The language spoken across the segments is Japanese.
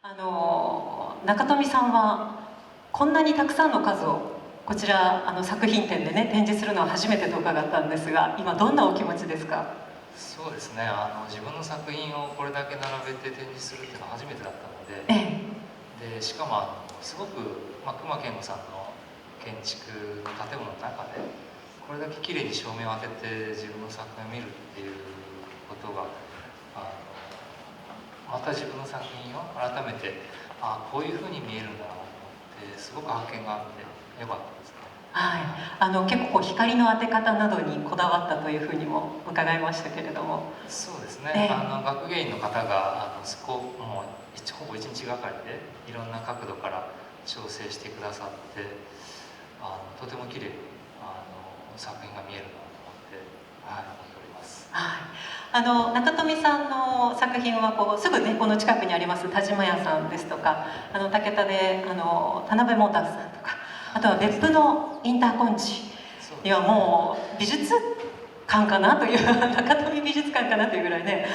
中富さんはこんなにたくさんの数をこちら作品展でね展示するのは初めてと伺ったんですが、今どんなお気持ちですか？そうですね、自分の作品をこれだけ並べて展示するっていうのは初めてだったので、でしかもすごく、隈研吾さんの建築の建物の中でこれだけ綺麗に照明を当てて自分の作品を見るっていうことがまた自分の作品を改めてこういうふうに見えるんだなと思ってすごく発見があってよかったですね。はい、結構光の当て方などにこだわったというふうにも伺いましたけれども。そうですね、学芸員の方がもうほぼ1日がかりでいろんな角度から調整してくださってとても綺麗に作品が見えるなと思って、思っております。はい、中富さんの作品はすぐねこの近くにあります田島屋さんですとか武田で田辺モーターズさんとか、あとは別府のインターコンチにはもう美術館かなという中富美術館かなというぐらいね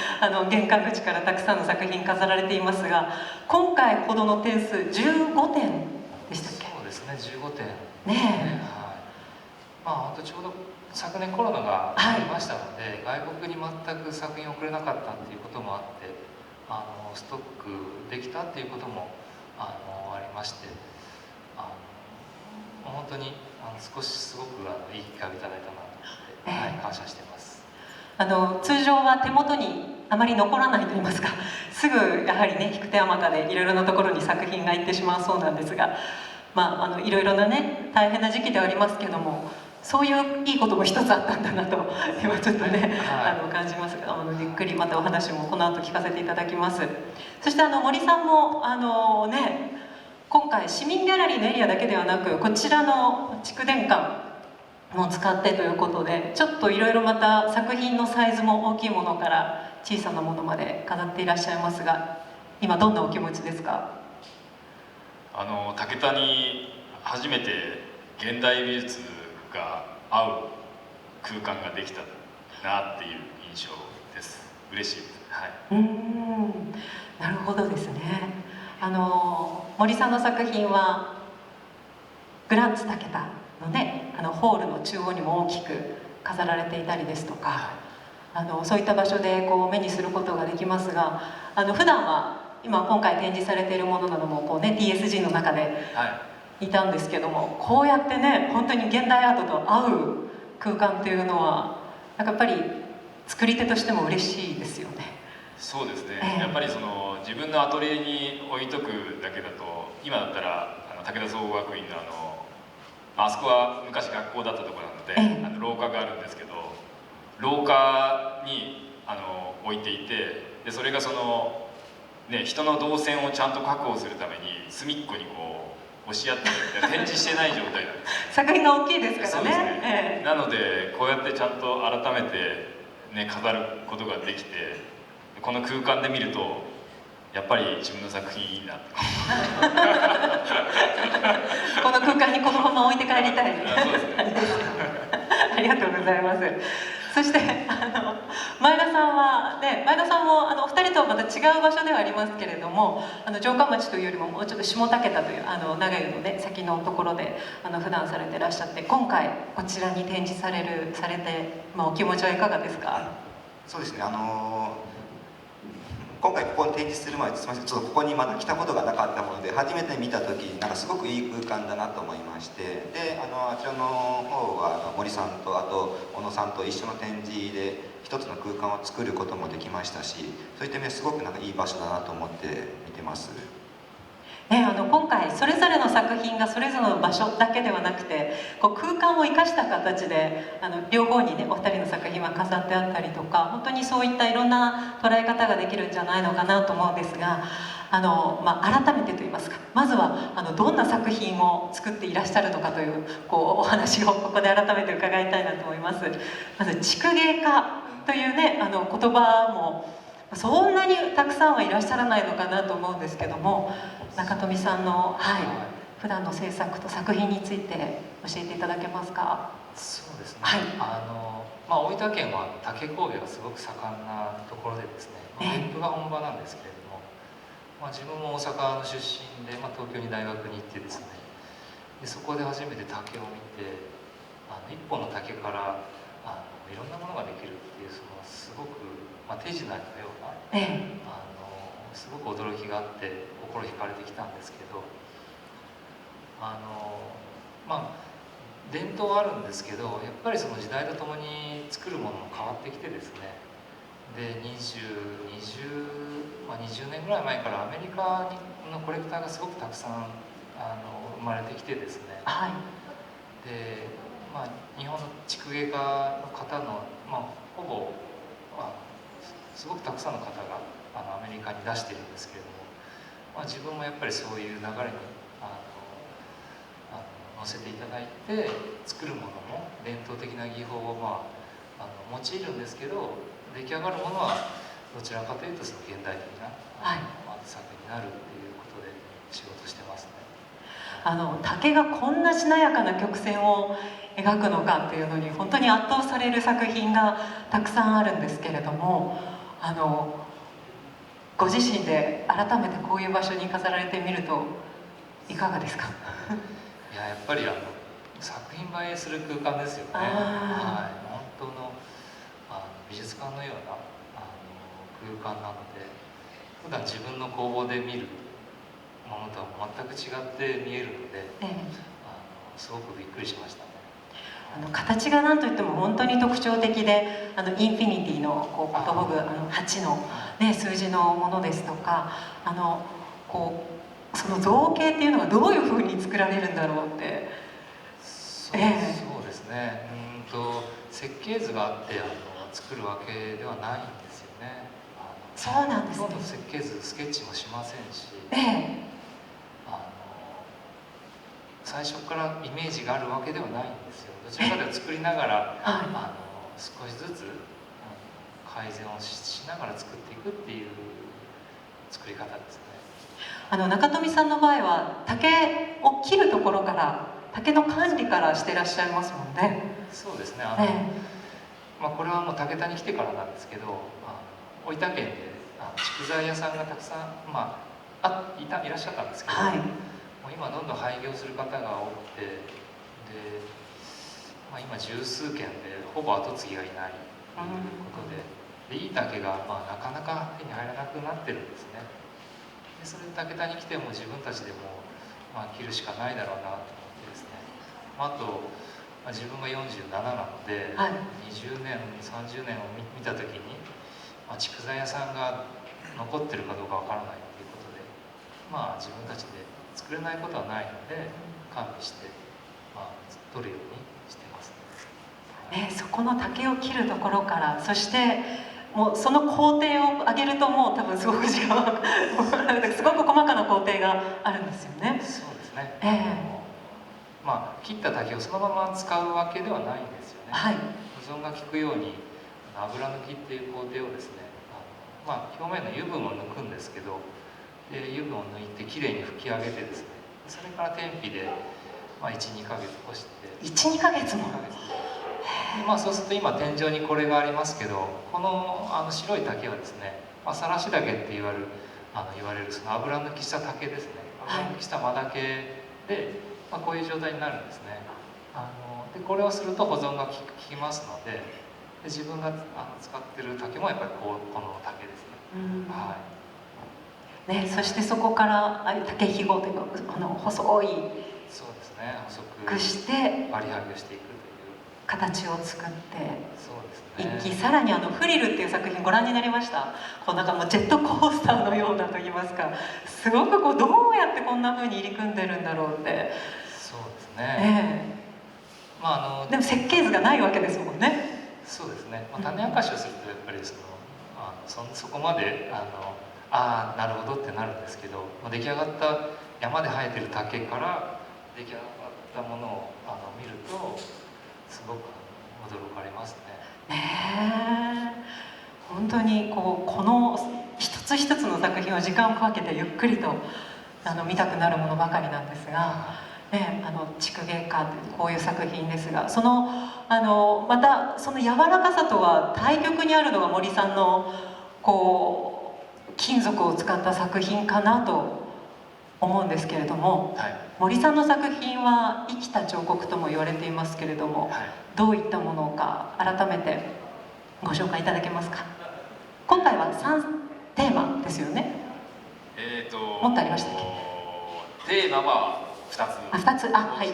玄関口からたくさんの作品飾られていますが、今回ほどの点数15点でしたっけ？そうですね、15点ねえ、本当ちょうど昨年コロナがありましたので、外国に全く作品を送れなかったっていうこともあってストックできたっていうこともありまして、本当にすごくいい機会をいただいたなと思って、感謝しています。通常は手元にあまり残らないと言いますか、すぐやはりね引く手あまたでいろいろなところに作品が行ってしまうそうなんですが、いろいろなね大変な時期ではありますけども、そういういいことも一つあったんだなと今ちょっとね、感じますが、ゆっくりまたお話もこの後聞かせていただきます。そして森さんも今回市民ギャラリーのエリアだけではなくこちらの蓄電館も使ってということで、ちょっといろいろまた作品のサイズも大きいものから小さなものまで飾っていらっしゃいますが、今どんなお気持ちですか？武田に初めて現代美術が合う空間ができたなっていう印象です。嬉しいです。なるほどですね。森さんの作品はグランツ武田のねホールの中央にも大きく飾られていたりですとか、そういった場所で目にすることができますが、普段は今回展示されているものなどもTSG の中でいたんですけども、こうやってね本当に現代アートと合う空間っていうのはやっぱり作り手としても嬉しいですよね。そうですね、やっぱり自分のアトリエに置いとくだけだと、今だったら武田総合学院のあそこは昔学校だったところなので、廊下があるんですけど、廊下に置いていて、でそれが人の動線をちゃんと確保するために隅っこに押し合って展示してない状態なんです作品が大きいですからね。そうですね、なのでこうやってちゃんと改めて、飾ることができて、この空間で見るとやっぱり自分の作品いいなこの空間にこのまま置いて帰りたい。そうですねありがとうございます。そして前田さんはね、前田さんもお二人とはまた違う場所ではありますけれども、城下町というよりももうちょっと下武田という長湯のね先のところで普段されてらっしゃって、今回こちらに展示されて、お気持ちはいかがですか？そうですね、今回ここに展示する前、すみません、ちょっとここにまだ来たことがなかったもので、初めて見た時すごくいい空間だなと思いまして、であちらの方は森さんとあと小野さんと一緒の展示で一つの空間を作ることもできましたし、そういった意味ですごくいい場所だなと思って見てます。今回それぞれの作品がそれぞれの場所だけではなくて空間を生かした形で両方にねお二人の作品は飾ってあったりとか、本当にそういったいろんな捉え方ができるんじゃないのかなと思うんですが、改めてといいますか、まずはどんな作品を作っていらっしゃるのかというお話をここで改めて伺いたいなと思います。まず竹芸家というね言葉もそんなにたくさんはいらっしゃらないのかなと思うんですけども、中富さんの、普段の制作と作品について教えていただけますか？そうですね、大分県は竹工芸がすごく盛んなところでですね、別府が本場なんですけれども、自分も大阪の出身で、東京に大学に行ってですね、でそこで初めて竹を見て、一本の竹からいろんなものができるっていう、そのすごく、手品のような、すごく驚きがあって心惹かれてきたんですけど、伝統はあるんですけど、やっぱりその時代とともに作るものも変わってきてですね、で20年ぐらい前からアメリカのコレクターがすごくたくさん生まれてきてですね、はい、で、日本の竹芸家の方の、ほぼ、すごくたくさんの方がアメリカに出しているんですけれども、自分もやっぱりそういう流れに乗せていただいて、作るものも伝統的な技法を用いるんですけど、出来上がるものはどちらかというとその現代的な作品になるっていうことで仕事してますね。竹がこんなしなやかな曲線を描くのかっていうのに本当に圧倒される作品がたくさんあるんですけれども、ご自身で改めてこういう場所に飾られてみるといかがですか？いや、やっぱり作品映えする空間ですよね。はい、本当の美術館のような空間なので、普段自分の工房で見るものとは全く違って見えるので、すごくびっくりしましたね。形が何といっても本当に特徴的で、インフィニティのこうことほぐ8の、数字のものですとか、その造形っていうのがどういうふうに作られるんだろうって。そうですね、設計図があって作るわけではないんですよね。そうなんですね。ほとんど設計図、スケッチもしませんし、最初からイメージがあるわけではないんですよ。どちらかというと作りながら、少しずつ改善をしながら作っていくっていう作り方ですね。中富さんの場合は竹を切るところから竹の管理からしてらっしゃいますもんね。そうですね。これはもう竹田に来てからなんですけど、大分県で竹材屋さんがたくさん、いらっしゃったんですけど、もう今どんどん廃業する方が多くて、で、今十数軒でほぼ後継ぎがいないということで、いい竹がなかなか手に入らなくなってるんですね。でそれで竹田に来ても自分たちでも切るしかないだろうなと思ってですね、あと自分が47なので、20年30年を見た時に、竹材屋さんが残ってるかどうかわからないということで、自分たちで作れないことはないので管理して、取るようにしてますね。そこの竹を切るところから、そしてもうその工程を上げるともう多分すごく時間がすごく細かな工程があるんですよね。そうですね。切った竹をそのまま使うわけではないんですよね。保存が効くように油抜きっていう工程をですね、表面の油分を抜くんですけど、油分を抜いてきれいに拭き上げてですね、それから天日で、12ヶ月干して。12ヶ月も。そうすると今天井にこれがありますけど、この白い竹はですね、さらし竹って言われるその油抜きした竹ですね。油抜きした真竹で、こういう状態になるんですね。でこれをすると保存が効きますので、自分が使ってる竹もやっぱりこの竹ですね。そしてそこから竹ひごというか細い、そうですね、細くして割り剥ぎをしていくという形を作って、そうですね、一気さらにフリルっていう作品ご覧になりました？なんかもうジェットコースターのようなといいますか、すごくどうやってこんな風に入り組んでるんだろうって。そうですね。でも設計図がないわけですもんね。そうですね。種明かしをするとやっぱりそこまでなるほどってなるんですけど、出来上がった山で生えてる竹から出来上がったものを見るとすごく驚かれますね。本当にこの一つ一つの作品を時間をかけてゆっくりと見たくなるものばかりなんですが。竹芸家こういう作品ですが、またその柔らかさとは対極にあるのが森さんの金属を使った作品かなと思うんですけれども、はい、森さんの作品は生きた彫刻とも言われていますけれども、はい、どういったものか改めてご紹介いただけますか。今回は3テーマですよね。もっとありましたっけ。テーマは2つ。2つ、あ、はい。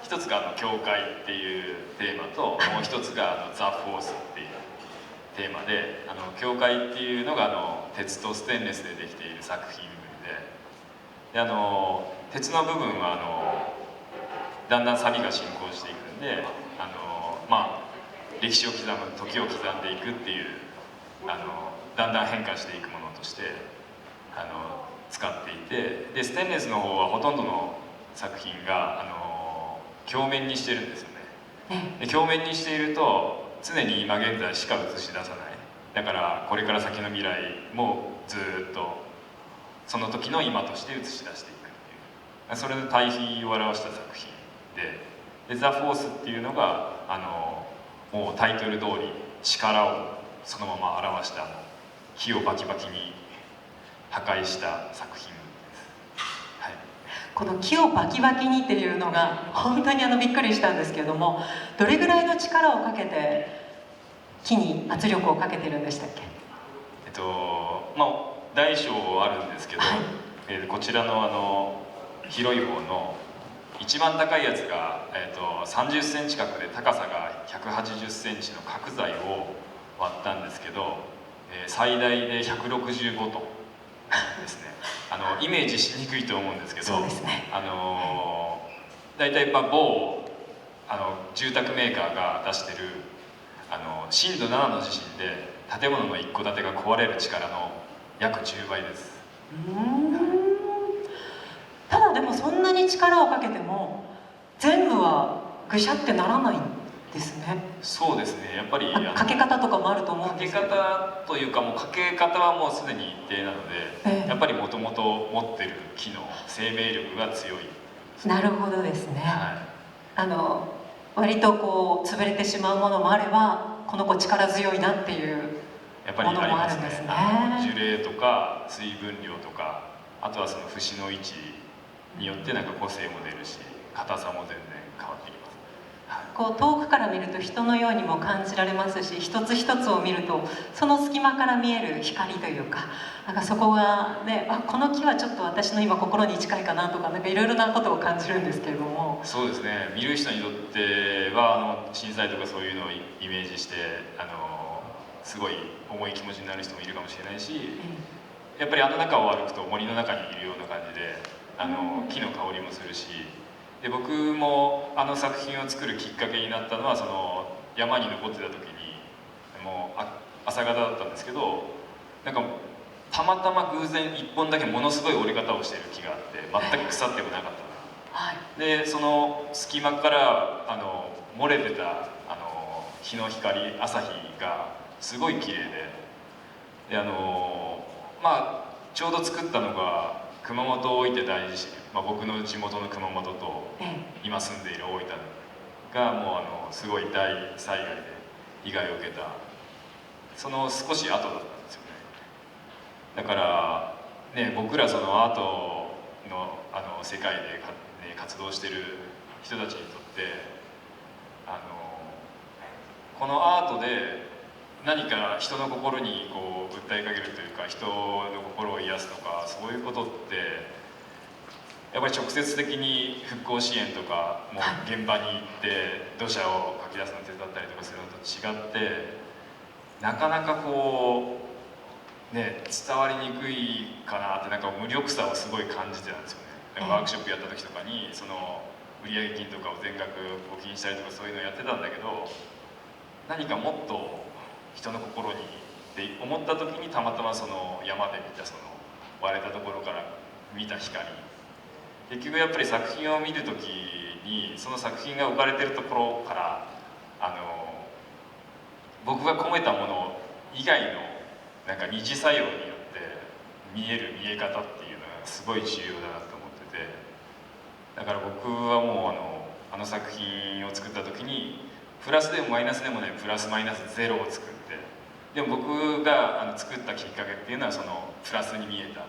1つが教会っていうテーマと、もう1つがザ・フォースっていうテーマで、教会っていうのが鉄とステンレスでできている作品で、鉄の部分はだんだん錆が進行していくんで、まあ歴史を刻む、時を刻んでいくっていうだんだん変化していくものとして使っていて、でステンレスの方はほとんどの作品が鏡面にしてるんですよね。で鏡面にしていると常に今現在しか映し出さない。だからこれから先の未来もずっとその時の今として映し出していくっていう、それの対比を表した作品で、ザ・フォースっていうのがもうタイトル通り力をそのまま表した火をバキバキに破壊した作品です。はい、この木をバキバキにっていうのが本当にびっくりしたんですけれども、どれぐらいの力をかけて木に圧力をかけてるんでしたっけ。まあ大小あるんですけど、はい、こちらの広い方の一番高いやつが、30センチ角で高さが180センチの角材を割ったんですけど、最大で165トンですね。イメージしにくいと思うんですけど、そうですね、大体某住宅メーカーが出してる震度7の地震で建物の一戸建てが壊れる力の約10倍です。ただでもそんなに力をかけても全部はぐしゃってならないんですね。そうですね、やっぱりかけ方とかもあると思うんですけど、かけ方というかもうかけ方はもうすでに一定なので、やっぱりもともと持ってる木の生命力が強い。なるほどですね、はい、割とこう潰れてしまうものもあれば、この子力強いなっていうものもあるんですね。樹齢とか水分量とか、あとはその節の位置によってなんか個性も出るし、硬さも全然変わってきます。こう遠くから見ると人のようにも感じられますし、一つ一つを見るとその隙間から見える光というか、なんかそこがね、この木はちょっと私の今心に近いかなとか、なんかいろいろなことを感じるんですけれども。そうですね、見る人にとっては震災とかそういうのをイメージしてすごい重い気持ちになる人もいるかもしれないし、やっぱり中を歩くと森の中にいるような感じで木の香りもするし、で僕も作品を作るきっかけになったのは、その山に登ってた時にもう朝方だったんですけど、なんかたまたま偶然1本だけものすごい折れ方をしている木があって、全く腐ってもなかった、はい、でその隙間から漏れてた日の光、朝日がすごい綺麗で、まあちょうど作ったのが熊本大分大地震、僕の地元の熊本と今住んでいる大分がもうすごい大災害で被害を受けたその少し後だったんですよね。だからね、僕らそのアートの世界で活動してる人たちにとってこのアートで何か人の心にこう訴えかけるというか、人の心を癒すとか、そういうことってやっぱり直接的に復興支援とかもう現場に行って土砂をかき出すのを手伝ったりとかするのと違って、なかなかこうね伝わりにくいかなって、なんか無力さをすごい感じてたんですよね。ワークショップやった時とかにその売上金とかを全額募金したりとかそういうのをやってたんだけど、何かもっと人の心にって思った時にたまたまその山で見たその割れたところから見た光、結局やっぱり作品を見る時にその作品が置かれてるところから僕が込めたもの以外のなんか二次作用によって見える見え方っていうのがすごい重要だなと思ってて、だから僕はもうあの作品を作った時にプラスでもマイナスでもね、プラスマイナスゼロを作って、でも僕が作ったきっかけっていうのはそのプラスに見え方で、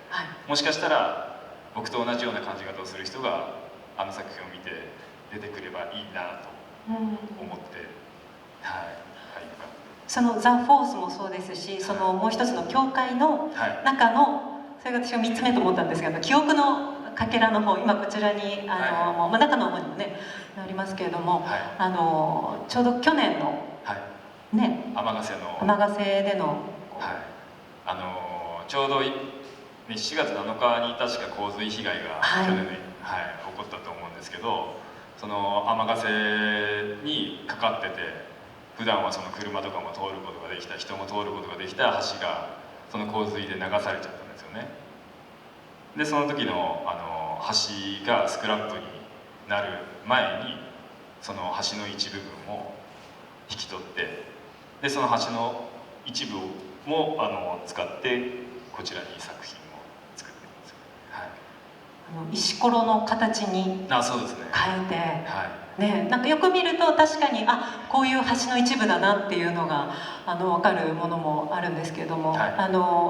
はい、もしかしたら僕と同じような感じ方をする人があの作品を見て出てくればいいなと思って、そのザ・フォースもそうですし、そのもう一つの教会の中の、それが私は3つ目と思ったんですが、記憶のかけらの方、今こちらに中の方にもねありますけれども、ちょうど去年のね、尼瀬での、ちょうど4月7日に確か洪水被害が去年、起こったと思うんですけど、その尼瀬にかかってて、普段はその車とかも通ることができた、人も通ることができた橋がその洪水で流されちゃったんですよね。でその時の橋がスクラップになる前にその橋の一部分を引き取って、でその橋の一部も使ってこちらに作品を作っています。石ころの形にそうですね、変えて、ね、なんかよく見ると確かにこういう橋の一部だなっていうのが分かるものもあるんですけれども、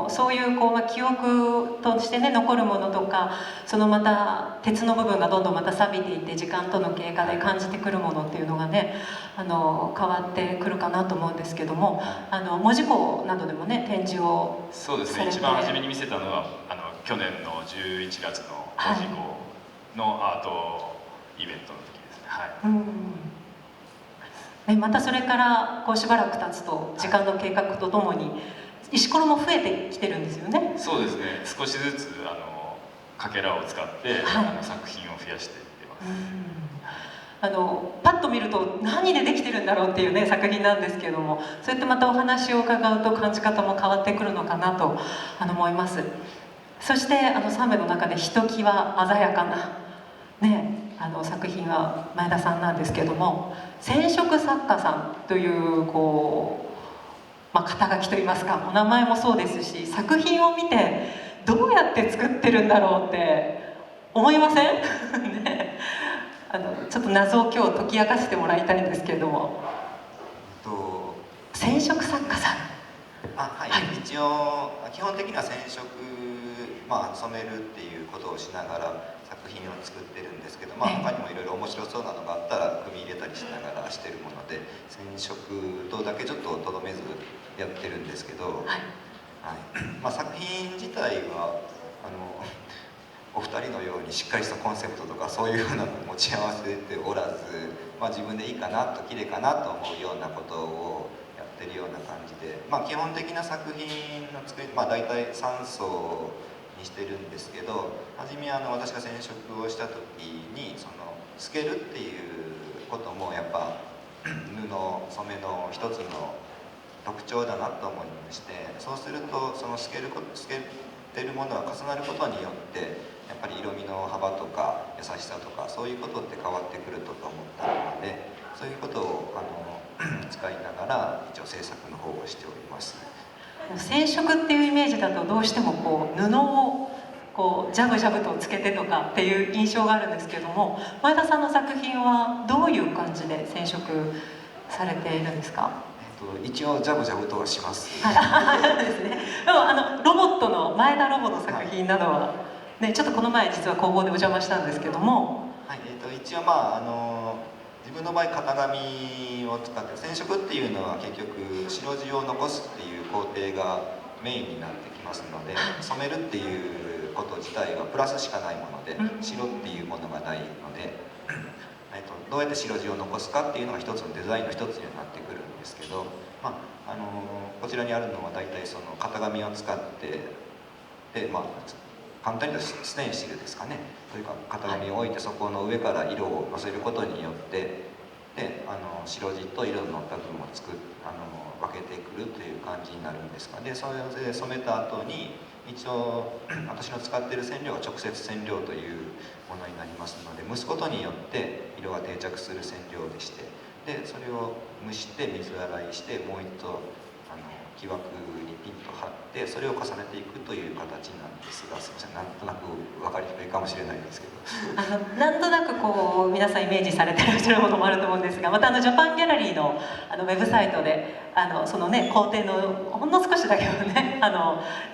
そういう記憶としてね残るものとか、そのまた鉄の部分がどんどんまた錆びていって時間との経過で感じてくるものっていうのがね変わってくるかなと思うんですけども、門司港などでもね展示をそうですね、一番初めに見せたのは去年の11月の門司港のアートイベントの時ですね。またそれからしばらく経つと時間の経過とともに石ころも増えてきてるんですよね。そうですね、少しずつかけらを使って、作品を増やしていってます。パッと見ると何でできてるんだろうっていうね作品なんですけれども、そうやってまたお話を伺うと感じ方も変わってくるのかなと思います。そして3名の中でひときわ鮮やかなね作品は前田さんなんですけども、染色作家さんという肩書きといいますか、お名前もそうですし、作品を見てどうやって作ってるんだろうって思いませんね、ちょっと謎を今日解き明かしてもらいたいんですけれども。染色作家さん、一応基本的には染色、染めるっていうことをしながら作品を作ってるんですけど、他にもいろいろ面白そうなのがあったら組み入れたりしながらしてるもので、染色とだけちょっととどめずやってるんですけど、作品自体はお二人のようにしっかりしたコンセプトとかそういうふうなのを持ち合わせておらず、自分でいいかなと綺麗かなと思うようなことをやってるような感じで、基本的な作品の作り、大体3層にしてるんですけど、初め私が染色をした時にその透けるっていうこともやっぱ布染めの一つの特徴だなと思いまして、そうするとその透けてるものが重なることによってやっぱり色味の幅とか優しさとかそういうことって変わってくると思ったので、そういうことを使いながら一応制作の方をしております。染色っていうイメージだとどうしても布をジャブジャブとつけてとかっていう印象があるんですけども、前田さんの作品はどういう感じで染色されているんですか？一応ジャブジャブとはします。ですね。でもロボットの前田ロボの作品などは、ね、ちょっとこの前実は工房でお邪魔したんですけども、一応自分の場合型紙を使って染色っていうのは結局白地を残すっていう工程がメインになってきますので、染めるっていうこと自体はプラスしかないもので、白っていうものがないので、どうやって白地を残すかっていうのが一つのデザインの一つにはなってくるんですけど、こちらにあるのは大体その型紙を使ってで、簡単に言うとステンシルですかね、というか型紙を置いてそこの上から色をのせることによってで白地と色の乗った部分を分けてくるという感じになるんですが、でそれで染めた後に一応私の使っている染料は直接染料というものになりますので、蒸すことによって色が定着する染料でして、でそれを蒸して水洗いしてもう一度木枠にピンと張ってそれを重ねていくという形なんですが、すみません、なんとなく分かりにくいかもしれないですけどなんとなくこう皆さんイメージされてらっしゃるものもあると思うんですが、またジャパンギャラリーのウェブサイトでそのね工程のほんの少しだけはね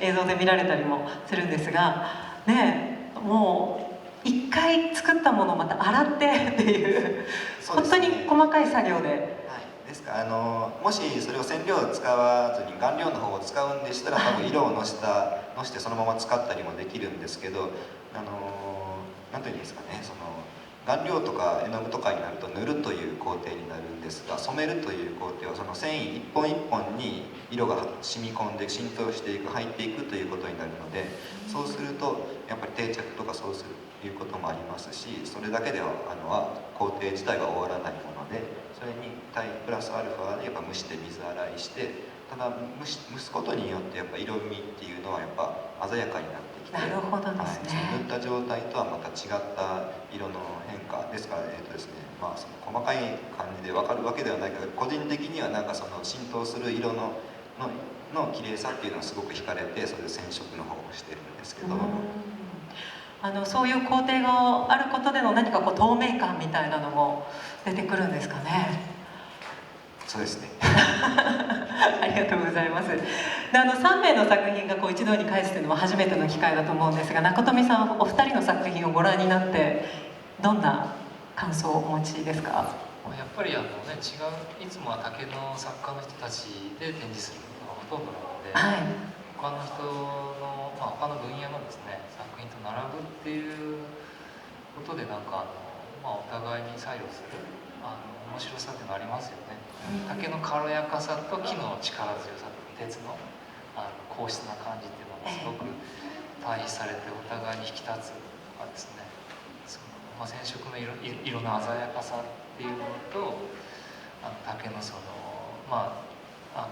映像で見られたりもするんですがね、もう一回作ったものをまた洗ってっていう、本当に細かい作業で。ですからもしそれを染料を使わずに顔料の方を使うんでしたら多分色をのしてそのまま使ったりもできるんですけど、なんていうんですかね、その顔料とか絵の具とかになると塗るという工程になるんですが、染めるという工程はその繊維一本一本に色が染み込んで浸透していく、入っていくということになるので、そうするとやっぱり定着とかそうするということもありますし、それだけでは工程自体は終わらないもので、それにプラスアルファでやっぱ蒸して水洗いして、ただ蒸すことによってやっぱ色味っていうのはやっぱ鮮やかになってきて、なるほどですね、塗った状態とはまた違った色の変化ですから、ですね、まあその細かい感じで分かるわけではないけど、個人的にはなんかその浸透する色の綺麗さっていうのはすごく惹かれて、それで染色の方をしてるんですけど。そういう工程があることでの何かこう透明感みたいなのも出てくるんですかね。そうですねありがとうございます。で3名の作品がこう一堂に会すというのは初めての機会だと思うんですが、中富さんお二人の作品をご覧になってどんな感想をお持ちですか？やっぱり違う、いつもは竹の作家の人たちで展示することがほとんどなので、他の人の、他の分野のですね作品と並ぶっていうことでなんかお互いに作用する面白さっていうのありますよね。竹の軽やかさと木の力強さと鉄の硬質な感じっていうのがすごく対比されてお互いに引き立つとかですね、染色の色の鮮やかさっていうのと竹のその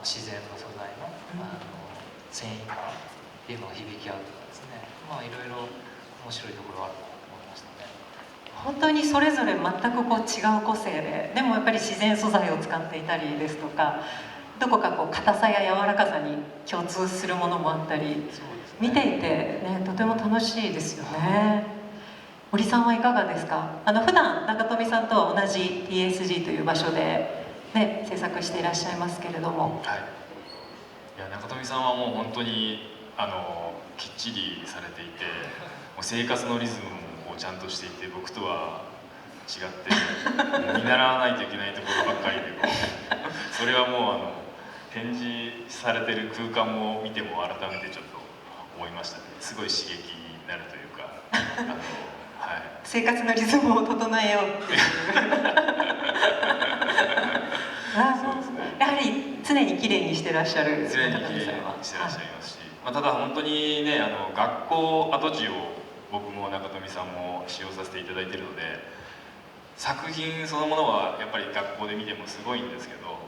自然の素材の繊維感っていうのが響き合うとかですね、いろいろ面白いところがあるなと思いましたね。本当にそれぞれ全くこう違う個性でもやっぱり自然素材を使っていたりですとか、どこかこう硬さや柔らかさに共通するものもあったり、見ていてねとても楽しいですよね。森さんはいかがですか？普段中富さんとは同じ TSG という場所で、ね、制作していらっしゃいますけれども、いや中富さんはもう本当にきっちりされていて、もう生活のリズムもちゃんとしていて、僕とは違って見習わないといけないところばっかりでそれはもう展示されてる空間も見ても改めてちょっと思いましたね。すごい刺激になるというか生活のリズムを整えようっていうやはり常にきれいにしてらっしゃる。常にきれいにしてらっしゃいますし、ただ本当にね学校跡地を僕も中富さんも使用させていただいているので、作品そのものはやっぱり学校で見てもすごいんですけど、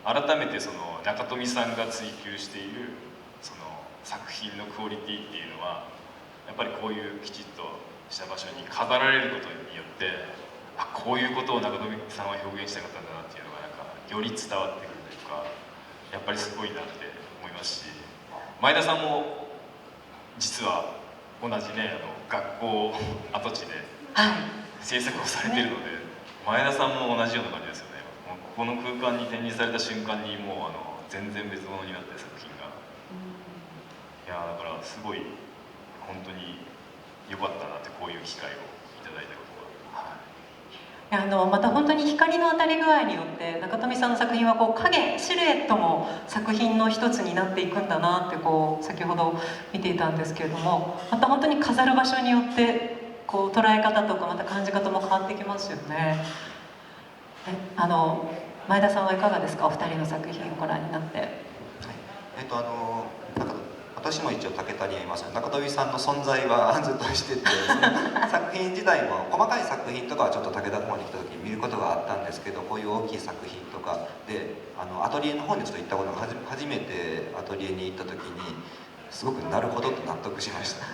改めてその中富さんが追求しているその作品のクオリティっていうのはやっぱりこういうきちっとした場所に飾られることによって、こういうことを中富さんは表現したかったんだなっていうのがなんかより伝わってくるというか、やっぱりすごいなって思いますし、前田さんも実は同じね学校跡地で制作をされているので、前田さんも同じような感じですよね。ここの空間に展示された瞬間にもう全然別物になって作品が、いやだからすごい本当に良かったなって、こういう機会をいただいたことが。また本当に光の当たり具合によって中富さんの作品はこう影シルエットも作品の一つになっていくんだなってこう先ほど見ていたんですけれども、また本当に飾る場所によってこう捉え方とかまた感じ方も変わってきますよね。前田さんはいかがですか？お二人の作品をご覧になって。私も一応竹田にはいますが、中富さんの存在はずっとしてて、作品自体も細かい作品とかはちょっと武田の方に来た時に見ることがあったんですけど、こういう大きい作品とかでアトリエの方にちょっと行ったことが初めてアトリエに行った時にすごくなるほどと納得しました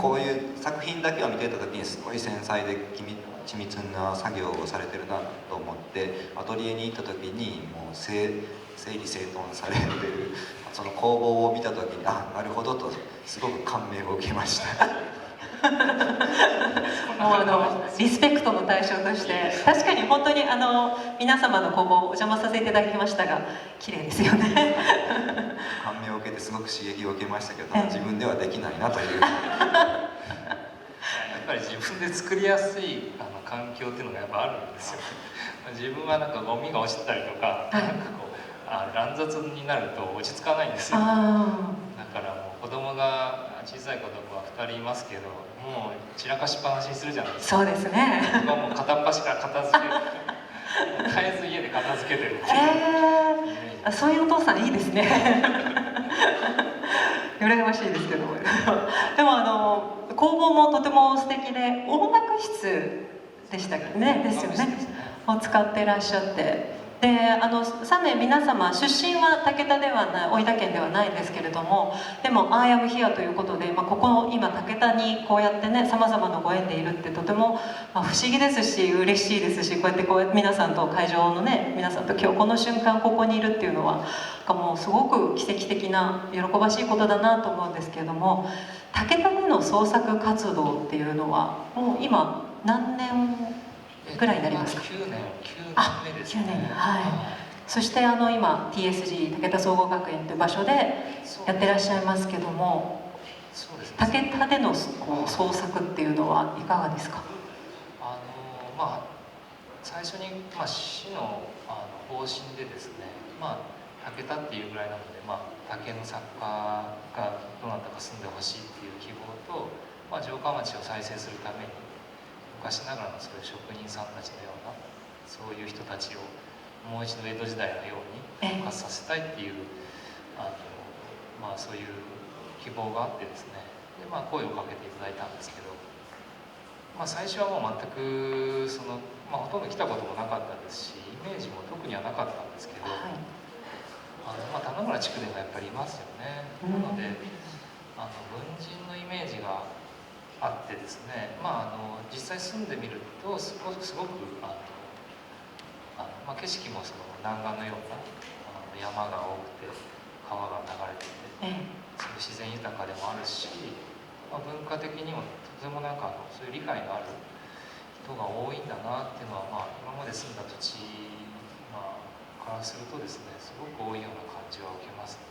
こういう作品だけを見てた時にすごい繊細で緻密な作業をされてるなと思って、アトリエに行った時にもう整理整頓されてるその工房を見た時に、あ、なるほどとすごく感銘を受けましたもうリスペクトの対象として、確かに本当に皆様の工房お邪魔させていただきましたが、綺麗ですよね感銘を受けてすごく刺激を受けましたけど、自分ではできないなというやっぱり自分で作りやすい環境っていうのがやっぱあるんですよ自分はなんかゴミが落ちてたりとか、なんかこう乱雑になると落ち着かないんですよ。だからもう子供が小さい子供は2人いますけど、もう散らかしっぱなしにするじゃないですか。そうですね。僕はもう片っ端から片付ける絶えず家で片付けてるっていう、そういうお父さんいいですね羨ましいですけどでも工房もとても素敵で、音楽室でしたね、ですよね、を使っていらっしゃって、で3名皆様出身は武田ではない、大分県ではないんですけれども、でも「I am here」ということで、ここ今武田にこうやってねさまざまなご縁でいるってとても、不思議ですし嬉しいですし、こうやって皆さんと会場のね皆さんと今日この瞬間ここにいるっていうのはもうすごく奇跡的な喜ばしいことだなと思うんですけれども、武田での創作活動っていうのはもう今何年ぐらいになりますか？9年目ですね。9年、はい。そして今 TSG 武田総合学園という場所でやってらっしゃいますけども、武田での創作っていうのはいかがですか？最初に、市の方針でですね、武田っていうぐらいなので、竹の作家がどなたか住んでほしいっていう希望と、城下町を再生するために昔ながらのそういう職人さんたちのようなそういう人たちをもう一度江戸時代のように復活させたいっていうそういう希望があってですね、で、声をかけていただいたんですけど、最初はもう全くほとんど来たこともなかったですし、イメージも特にはなかったんですけど、棚村地区でもやっぱりいますよね。なので文人のイメージがあってですね、実際住んでみるとすごく景色も南岸のような山が多くて川が流れていて、自然豊かでもあるし、文化的にもとてもそういう理解がある人が多いんだなっていうのは、今まで住んだ土地、からするとですね、すごく多いような感じは受けますね。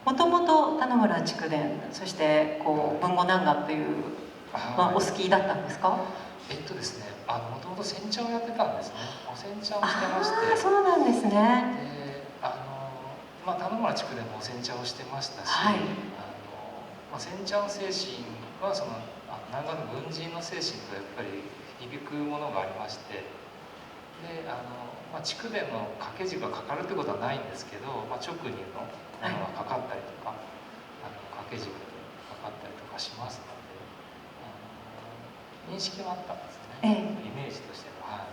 もともと棚村筑前、そして文語南画というお好きだったんですか？ですね、もともと煎茶をやってたんですね。お煎茶をしてまして。そうなんですね。で、棚村地区でもお煎茶をしてましたし、煎茶の精神は南画の文人の精神とやっぱり響くものがありまして、で、地区での掛け軸がかかるってことはないんですけど、直入のものがかかったりとか、掛け軸がかかったりとかしますので。認識はあったんですね、イメージとしては。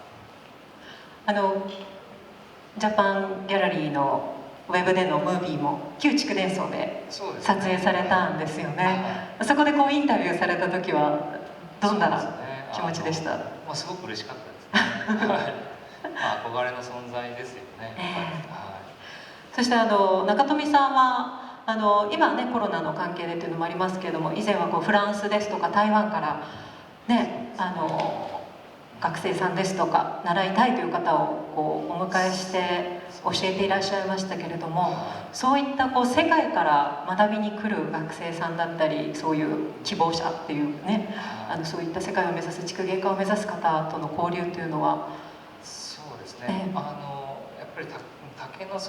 ジャパンギャラリーのウェブでのムービーも旧築伝荘で撮影されたんですよね。そこでインタビューされた時はどんな気持ちでした？すごく嬉しかったですね憧れの存在ですよね。そして中富さんは今ねコロナの関係でというのもありますけれども、以前はフランスですとか台湾からね、学生さんですとか習いたいという方をお迎えして教えていらっしゃいましたけれども、そういった世界から学びに来る学生さんだったり、そういう希望者っていうね、そういった世界を目指す竹芸家を目指す方との交流というのは。そうですね、やっぱり竹の編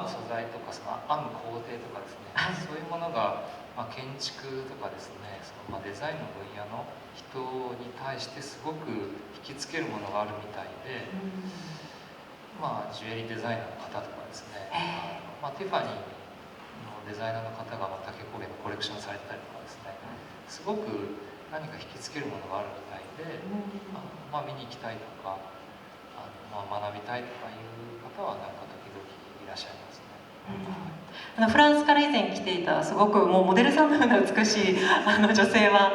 む素材とか編む工程とかですね、そういうものが、建築とかですね、デザインの分野の人に対してすごく引きつけるものがあるみたいで、ジュエリーデザイナーの方とかですね、ティファニーのデザイナーの方が竹工芸のコレクションされたりとかですね、すごく何か引きつけるものがあるみたいで、見に行きたいとか学びたいとかいう方は時々いらっしゃいますね。フランスから以前来ていたすごくもうモデルさんのような美しい女性は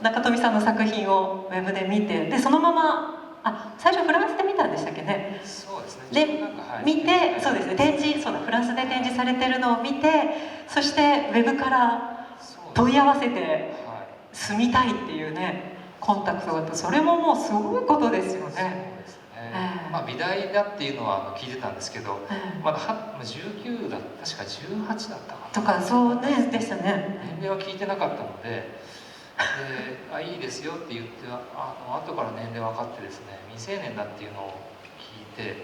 中富さんの作品をウェブで見て、でそのまま最初フランスで見たんでしたっけね。そうですね。で見て、そうですね、展示、そうだ、フランスで展示されてるのを見て、そしてウェブから問い合わせて住みたいっていうねコンタクトがあって、それももうすごいことですよね。そうですね。まあ美大だっていうのは聞いてたんですけど、まだ19だ、確か18だったかなとか、そうねでしたね。年齢は聞いてなかったので。いいですよって言って後から年齢分かってですね、未成年だっていうのを聞いて、い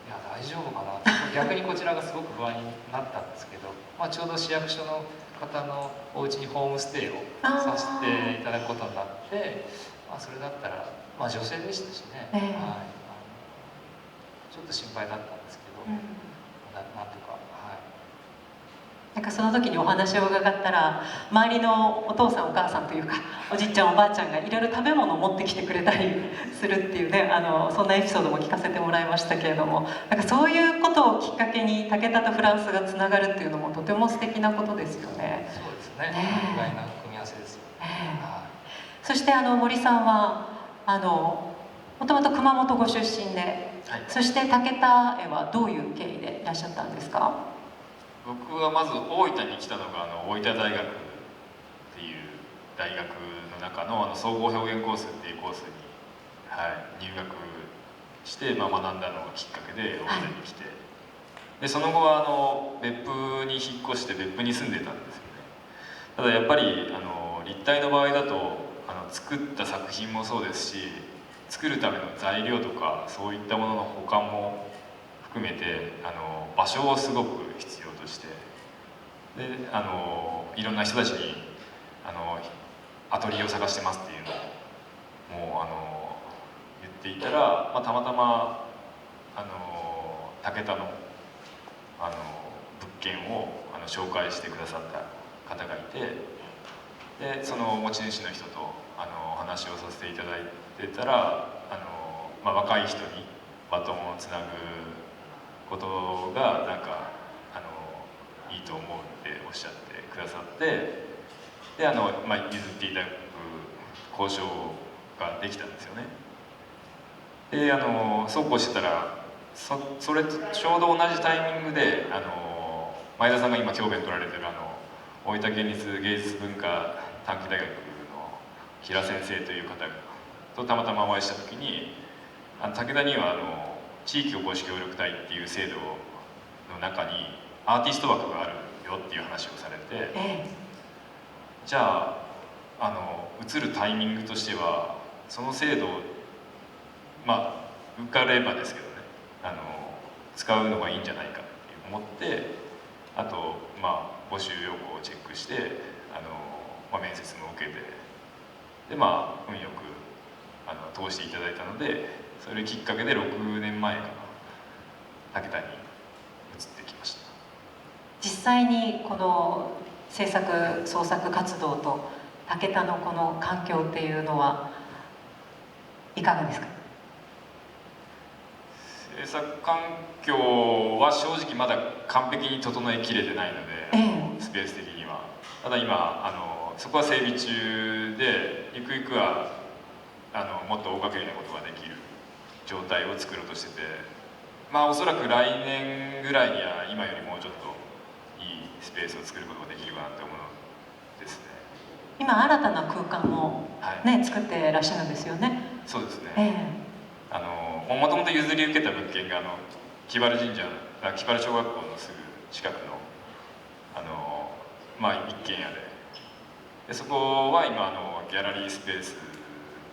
や大丈夫かなって逆にこちらがすごく不安になったんですけど、ちょうど市役所の方のお家にホームステイをさせていただくことになって、それだったら、女性でしたしね、ちょっと心配だったんですけど、なんとか。なんかその時にお話を伺ったら、周りのお父さんお母さんというかおじいちゃんおばあちゃんがいろいろ食べ物を持ってきてくれたりするっていうね、そんなエピソードも聞かせてもらいましたけれども、なんかそういうことをきっかけに武田とフランスがつながるっていうのもとても素敵なことですよね。そうですね。意外な組み合わせですよね。そして森さんはもともと熊本ご出身で、そして武田へはどういう経緯でいらっしゃったんですか？僕はまず大分に来たのが大分大学っていう大学の中の総合表現コースっていうコースに、入学して、学んだのがきっかけで大分に来て、でその後は別府に引っ越して別府に住んでたんですよね。ただやっぱり立体の場合だと作った作品もそうですし、作るための材料とかそういったものの保管も含めて場所をすごく必要として、でいろんな人たちにアトリエを探してますっていうのをもう言っていたら、たまたま武田の物件を紹介してくださった方がいて、でその持ち主の人とお話をさせていただいてたら若い人にバトンをつなぐことがなんかいいと思うっておっしゃってくださって、で譲っていただく交渉ができたんですよね。でそうこうしてたらそれとちょうど同じタイミングで前田さんが今教鞭取られてる大分県立芸術文化短期大学の平先生という方とたまたまお会いした時に、武田には地域おこし協力隊っていう制度の中にアーティスト枠があるよっていう話をされて、じゃあ移るタイミングとしてはその制度を受かればですけどね使うのがいいんじゃないかって思って、あと募集要項をチェックして面接も受けて、で運よく通していただいたので、それきっかけで6年前かな武田に移ってきました。実際にこの制作創作活動と武田のこの環境っていうのはいかがですか？制作環境は正直まだ完璧に整えきれてないので、スペース的には。ただ今そこは整備中で、ゆくゆくはもっと大掛けなことができる状態を作ろうとしてて、おそらく来年ぐらいには今よりもうちょっといいスペースを作ることができるかなって思うのですね。今新たな空間も作ってらっしゃるんですよね。そうですね。もともと譲り受けた物件が木原神社、木原小学校のすぐ近くの一軒家で、そこは今ギャラリースペース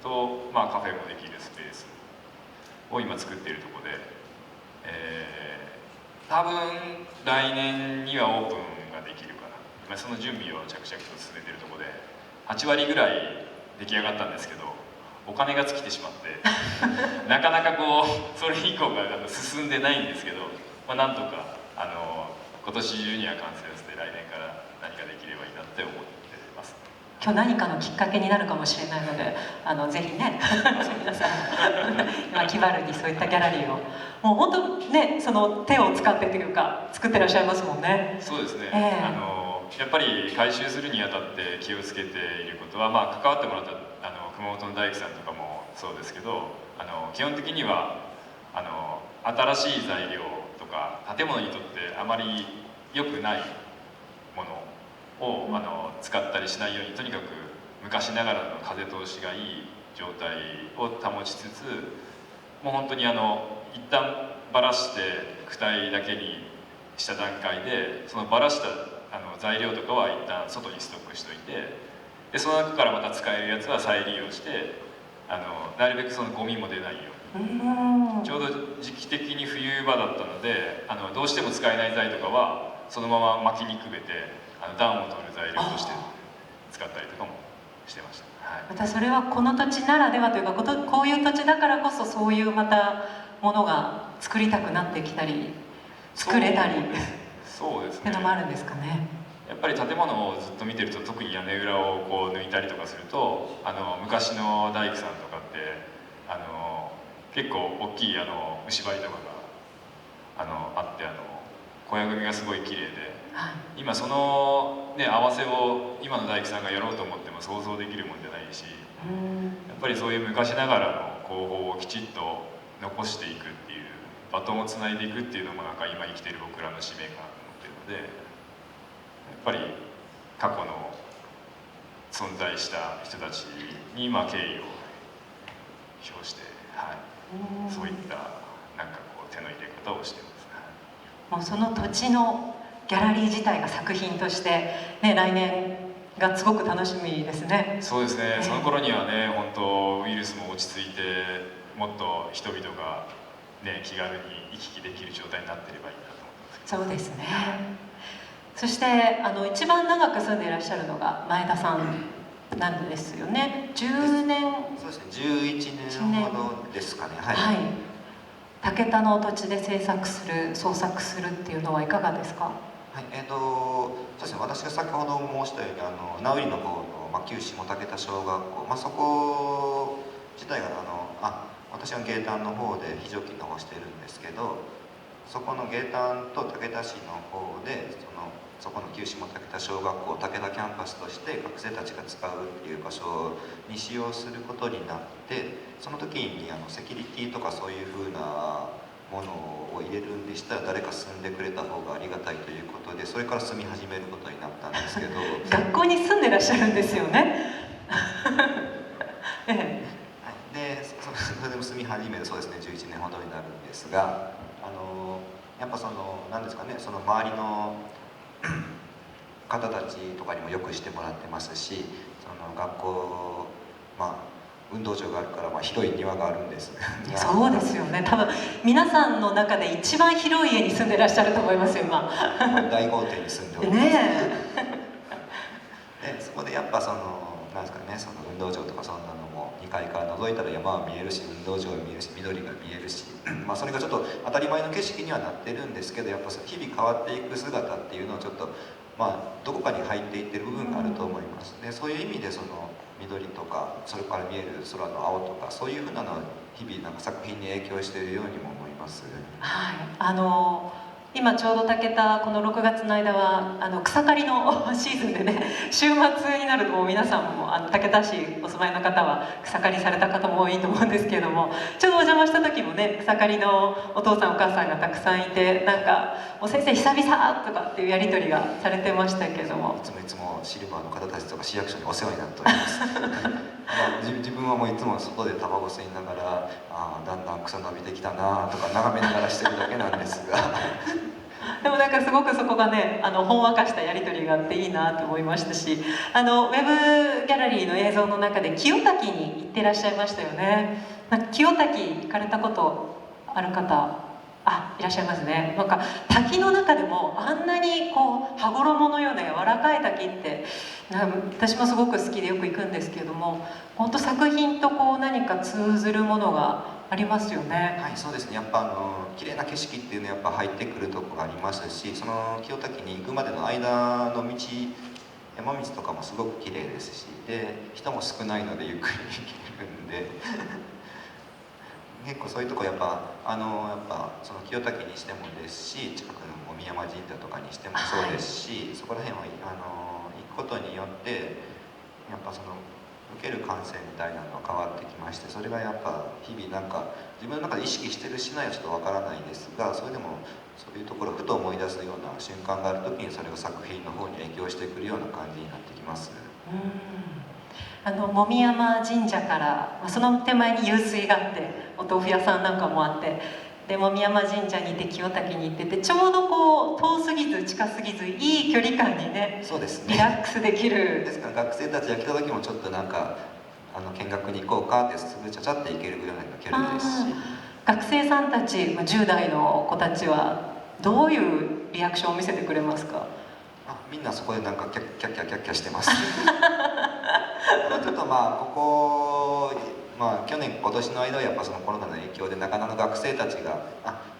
と、カフェもできるスペースを今作っているところで、多分来年にはオープンができるかな。今その準備を着々と進めているところで8割ぐらい出来上がったんですけど、お金が尽きてしまってなかなかそれ以降が進んでないんですけど、なんとか今年中には完成して来年から何かできればいいなって思ってます。今日何かのきっかけになるかもしれないので、ぜひね皆さん今キバルにそういったギャラリーをもう本当ね、その手を使ってというか作ってらっしゃいますもんね。そうですね、やっぱり回収するにあたって気をつけていることは、関わってもらった熊本の大工さんとかもそうですけど、基本的には新しい材料とか建物にとってあまり良くないものを使ったりしないように、とにかく昔ながらの風通しがいい状態を保ちつつ、もう本当に一旦ばらして躯体だけにした段階で、そのばらした材料とかは一旦外にストックしといて、でその中からまた使えるやつは再利用して、なるべくそのゴミも出ないように。ちょうど時期的に冬場だったので、どうしても使えない材とかはそのまま薪にくべて暖を取る材料として使ったりとかもしてました。またそれはこの土地ならではというか、こういう土地だからこそそういうまたものが作りたくなってきたり作れたりそうですねっていうのもあるんですかね。やっぱり建物をずっと見てると、特に屋根裏をこう抜いたりとかすると、昔の大工さんとかって結構大きい虫張りとかがあって小屋組がすごい綺麗で、今その、ね、合わせを今の大工さんがやろうと思っても想像できるもんじゃないし、やっぱりそういう昔ながらの工法をきちっと残していくっていう、バトンをつないでいくっていうのもなんか今生きてる僕らの使命感を持ってるので、やっぱり過去の存在した人たちに敬意を表して、そういったなんかこう手の入れ方をしてます。もうその土地のギャラリー自体が作品として、ね、来年がすごく楽しみですね。そうですね、その頃にはね、本当ウイルスも落ち着いて、もっと人々が、ね、気軽に行き来できる状態になっていればいいなと思ってますけど。そうですね。そして一番長く住んでいらっしゃるのが前田さんなんですよね。10年。そうですね、11年ほどですかね。はい。竹田の土地で制作する、創作するっていうのはいかがですか？はい、そうですね、私が先ほど申したように名売の方の旧下竹田小学校、そこ自体が私は芸丹の方で非常勤の方をしているんですけど、そこの芸丹と竹田市の方でそこの旧下竹田小学校竹田キャンパスとして学生たちが使うっていう場所に使用することになって、その時にセキュリティとかそういうふうなものを入れるんでしたら誰か住んでくれた方がありがたいということで、それから住み始めることになったんですけど学校に住んでらっしゃるんですよね。でそれでも住み始めてそうですね11年ほどになるんですが、やっぱ何ですかね、その周りの方たちとかにもよくしてもらってますし、学校運動場があるから広い庭があるんですがそうですよね、多分皆さんの中で一番広い家に住んでらっしゃると思いますよ今。大豪邸に住んでおりますでそこでやっぱなんですかね、運動場とかそんなのも2階から覗いたら山は見えるし、運動場が見えるし、緑が見えるしそれがちょっと当たり前の景色にはなってるんですけど、やっぱ日々変わっていく姿っていうのをちょっとどこかに入っていってる部分があると思います。でそういう意味で緑とかそれから見える空の青とかそういうふうなのは日々なんか作品に影響しているようにも思います。はい、今ちょうど竹田この6月の間は草刈りのシーズンでね、週末になると皆さんも竹田市お住まいの方は草刈りされた方も多いと思うんですけれども、ちょうどお邪魔した時もね、草刈りのお父さんお母さんがたくさんいて、なんか「もう先生久々!」とかっていうやり取りがされてましたけれども、いつもシルバーの方たちとか市役所にお世話になっております自分はもういつも外でタバコ吸いながらだんだん草伸びてきたなとか眺めながらしてるだけなんですがでもなんかすごくそこがねほんわかしたやり取りがあっていいなと思いましたし、ウェブギャラリーの映像の中で清滝に行ってらっしゃいましたよね。なんか清滝行かれたことある方いらっしゃいますね。なんか滝の中でもあんなにこう羽衣のような柔らかい滝って私もすごく好きでよく行くんですけれども、本当作品とこう何か通ずるものがありますよね。はい、そうですね。やっぱ綺麗な景色っていうのはやっぱ入ってくるとこがありますし、その清滝に行くまでの間の道山道とかもすごく綺麗ですし、で人も少ないのでゆっくり行けるんで結構そういうとこやっぱその清滝にしてもですし、近くの籾山神社とかにしてもそうですし、そこら辺は行くことによってやっぱその受ける感性みたいなのが変わってきまして、それがやっぱ日々なんか自分の中で意識してるしないはちょっとわからないですが、それでもそういうところをふと思い出すような瞬間がある時にそれが作品の方に影響してくるような感じになってきます。籾山神社からその手前に湧水があって、お豆腐屋さんなんかもあって、で籾山神社に行って清滝に行ってて、ちょうどこう遠すぎず近すぎずいい距離感にね、そうですね、リラックスできる。ですから学生たちが来た時もちょっとなんか見学に行こうかってすぐちゃちゃって行けるぐらいの距離ですし、学生さんたち10代の子たちはどういうリアクションを見せてくれますか？みんなそこでなんかキャッキャキャッキャッキャしてますちょっとここ去年今年の間はやっぱそのコロナの影響でなかなか学生たちが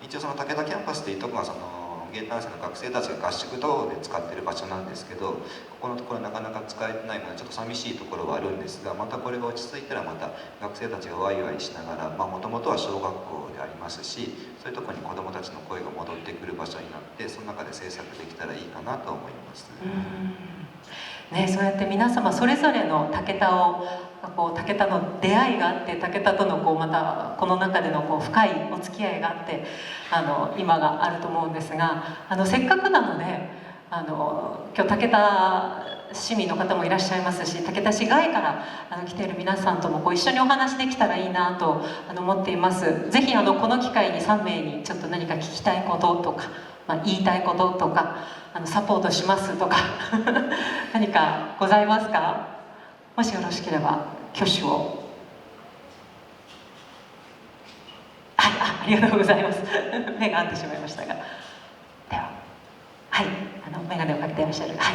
一応その武田キャンパスっていうところがその芸丹生の学生たちが合宿等で使ってる場所なんですけど、ここのところなかなか使えてないのでちょっと寂しいところはあるんですが、またこれが落ち着いたらまた学生たちがワイワイしながら、もともとは小学校でありますし、そういうところに子どもたちの声が戻ってくる場所になって、その中で制作できたらいいかなと思います。ね、そうやって皆様それぞれの武田の出会いがあって、武田とのまたこの中での深いお付き合いがあって今があると思うんですが、せっかくなので今日武田市民の方もいらっしゃいますし、武田市外から来ている皆さんとも一緒にお話できたらいいなと思っています。ぜひこの機会に3名にちょっと何か聞きたいこととか、言いたいこととか、サポートしますとか何かございますか？もしよろしければ挙手を。はい、ありがとうございます目が合ってしまいましたが、では、はい、眼鏡をかけていらっしゃる、はい、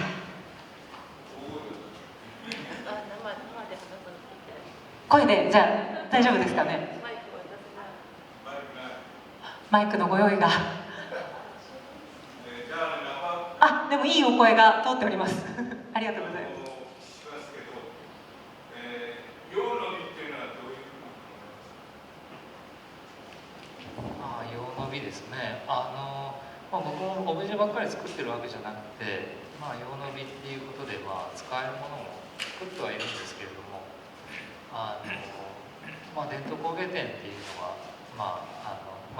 声で、じゃあ大丈夫ですかね？マイクのご用意がでもいいお声が通っておりますありがとうございます。曜の美ですね。僕もオブジェばっかり作ってるわけじゃなくて、曜の美っていうことで使えるものも作ってはいるんですけれども、伝統工芸展っていうのは、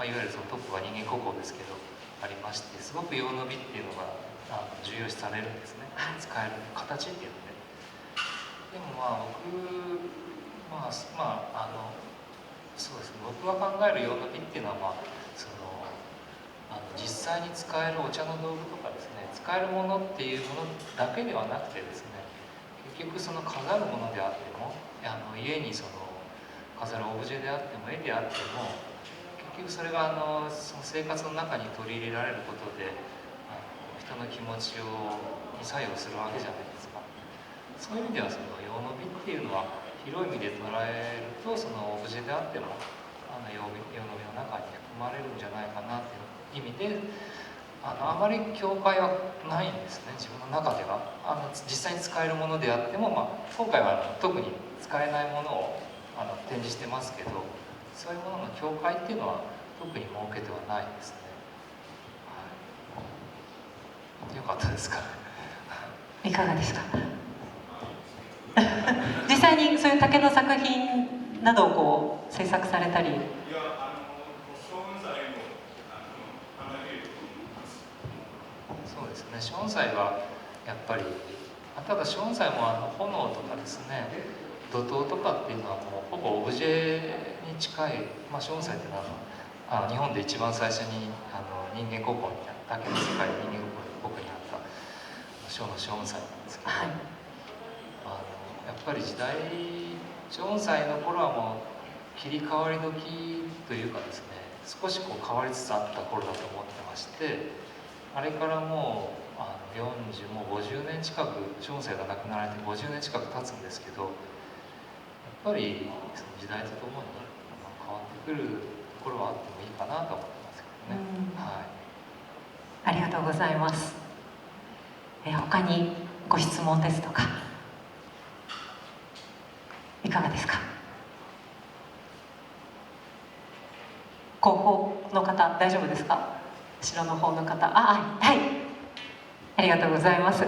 いわゆるそのトップは人間国宝ですけどありまして、すごく曜の美っていうのが重要視されるんですね。使える形っていうので。でもそうですね、僕が考える曜の美っていうのは、実際に使えるお茶の道具とかですね、使えるものっていうものだけではなくてですね、結局その飾るものであっても、家に飾るオブジェであっても絵であっても、結局それがその生活の中に取り入れられることで人の気持ちに作用するわけじゃないですか。そういう意味ではその曜の美っていうのは広い意味で捉えると、そのオブジェであっても曜の美の中に含まれるんじゃないかなっていう意味であまり境界はないんですね、自分の中では。実際に使えるものであっても、今回は特に使えないものを展示してますけど、そういうものの境界っていうのは特に設けてはないですね。よかったですかいかがですか実際にそういう竹の作品などを制作されたり。そうですね、ショーン祭はやっぱり、ただショーン祭も炎とかですね、怒涛とかっていうのはもうほぼオブジェに近い、ショーン祭っていうのは日本で一番最初に人間国宝になった竹の世界で人間国宝になったショーン祭なんですけど、やっぱり時代、ショーン祭の頃はもう切り替わり時というかですね、少し変わりつつあった頃だと思ってまして、あれからもうもう50年近く、ショーン祭が亡くなられて50年近く経つんですけど、やっぱりその時代とともに変わってくるところはあってもいいかなと思ってますけどね。ありがとうございます。他にご質問ですとかいかがですか？後方の方大丈夫ですか？後ろの方の方、はい、ありがとうございます。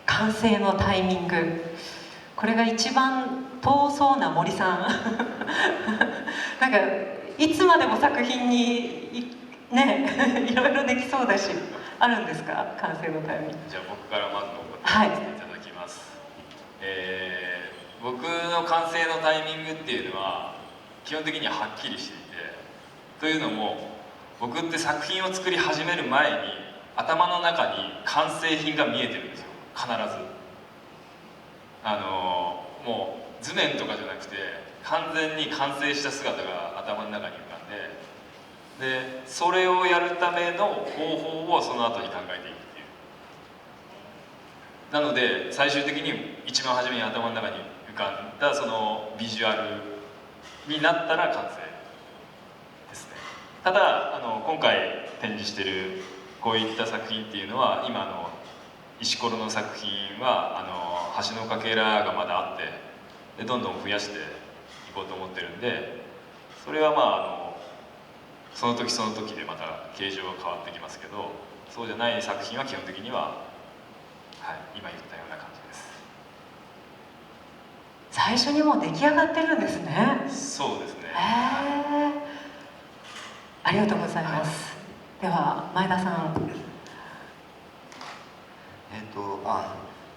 完成のタイミング、これが一番遠そうな森さんなんかいつまでも作品にねいろいろできそうだし、あるんですか、完成のタイミング？じゃあ僕からまずお答えさせていただきます、僕の完成のタイミングっていうのは基本的にははっきりしていて、というのも僕って作品を作り始める前に頭の中に完成品が見えてるんですよ、必ず。もう図面とかじゃなくて完全に完成した姿が頭の中に浮かんで、それをやるための方法をその後に考えていくっていう。なので最終的に一番初めに頭の中に浮かんだそのビジュアルになったら完成ですね。ただ今回展示してるこういった作品っていうのは、今石ころの作品は橋のかけらがまだあって、どんどん増やしていこうと思ってるんで、それはその時その時でまた形状が変わってきますけど、そうじゃない作品は基本的には、今言ったような感じです。最初にもう出来上がってるんですね。そうですね。ありがとうございます。では前田さん。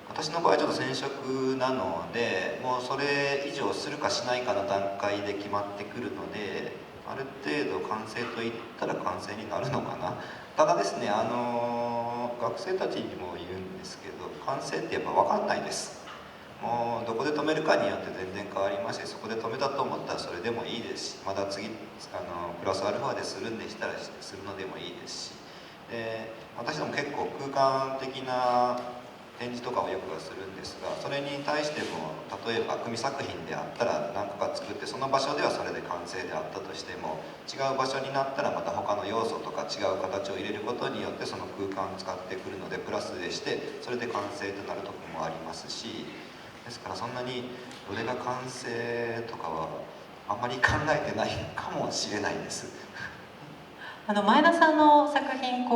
私の場合ちょっと染色なので、もうそれ以上するかしないかの段階で決まってくるので、ある程度完成といったら完成になるのかな。ただですね、学生たちにも言うんですけど、完成ってやっぱ分かんないです。もうどこで止めるかによって全然変わりまして、そこで止めたと思ったらそれでもいいですし、まだ次プラスアルファでするんでしたらするのでもいいですし、私ども結構空間的な展示とかをよくはするんですが、それに対しても例えば組作品であったら何個か作って、その場所ではそれで完成であったとしても、違う場所になったらまた他の要素とか違う形を入れることによってその空間を使ってくるので、プラスでしてそれで完成となるところもありますし、ですからそんなにどれが完成とかはあんまり考えてないかもしれないです前田さんの作品、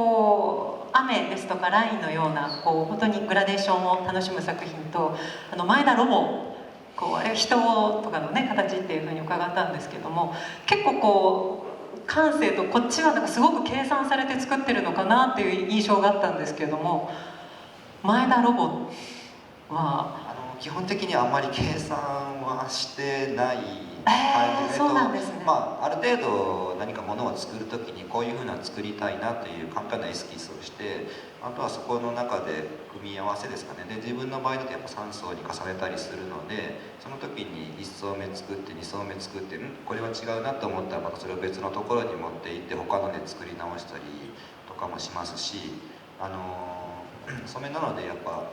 雨ですとかラインのような本当にグラデーションを楽しむ作品と、前田ロボ、あれ人とかのね形っていうふうに伺ったんですけども、結構感性とこっちはなんかすごく計算されて作ってるのかなっていう印象があったんですけども、前田ロボは基本的にはあんまり計算はしてない感じで、そうなんですね。ある程度何かものを作る時にこういうふうな作りたいなという簡単なエスキスをして、あとはそこの中で組み合わせですかね。で自分の場合だとやっぱ3層に重ねたりするので、その時に1層目作って2層目作って、これは違うなと思ったらまたそれを別のところに持っていって他ので作り直したりとかもしますし、染めなのでやっぱ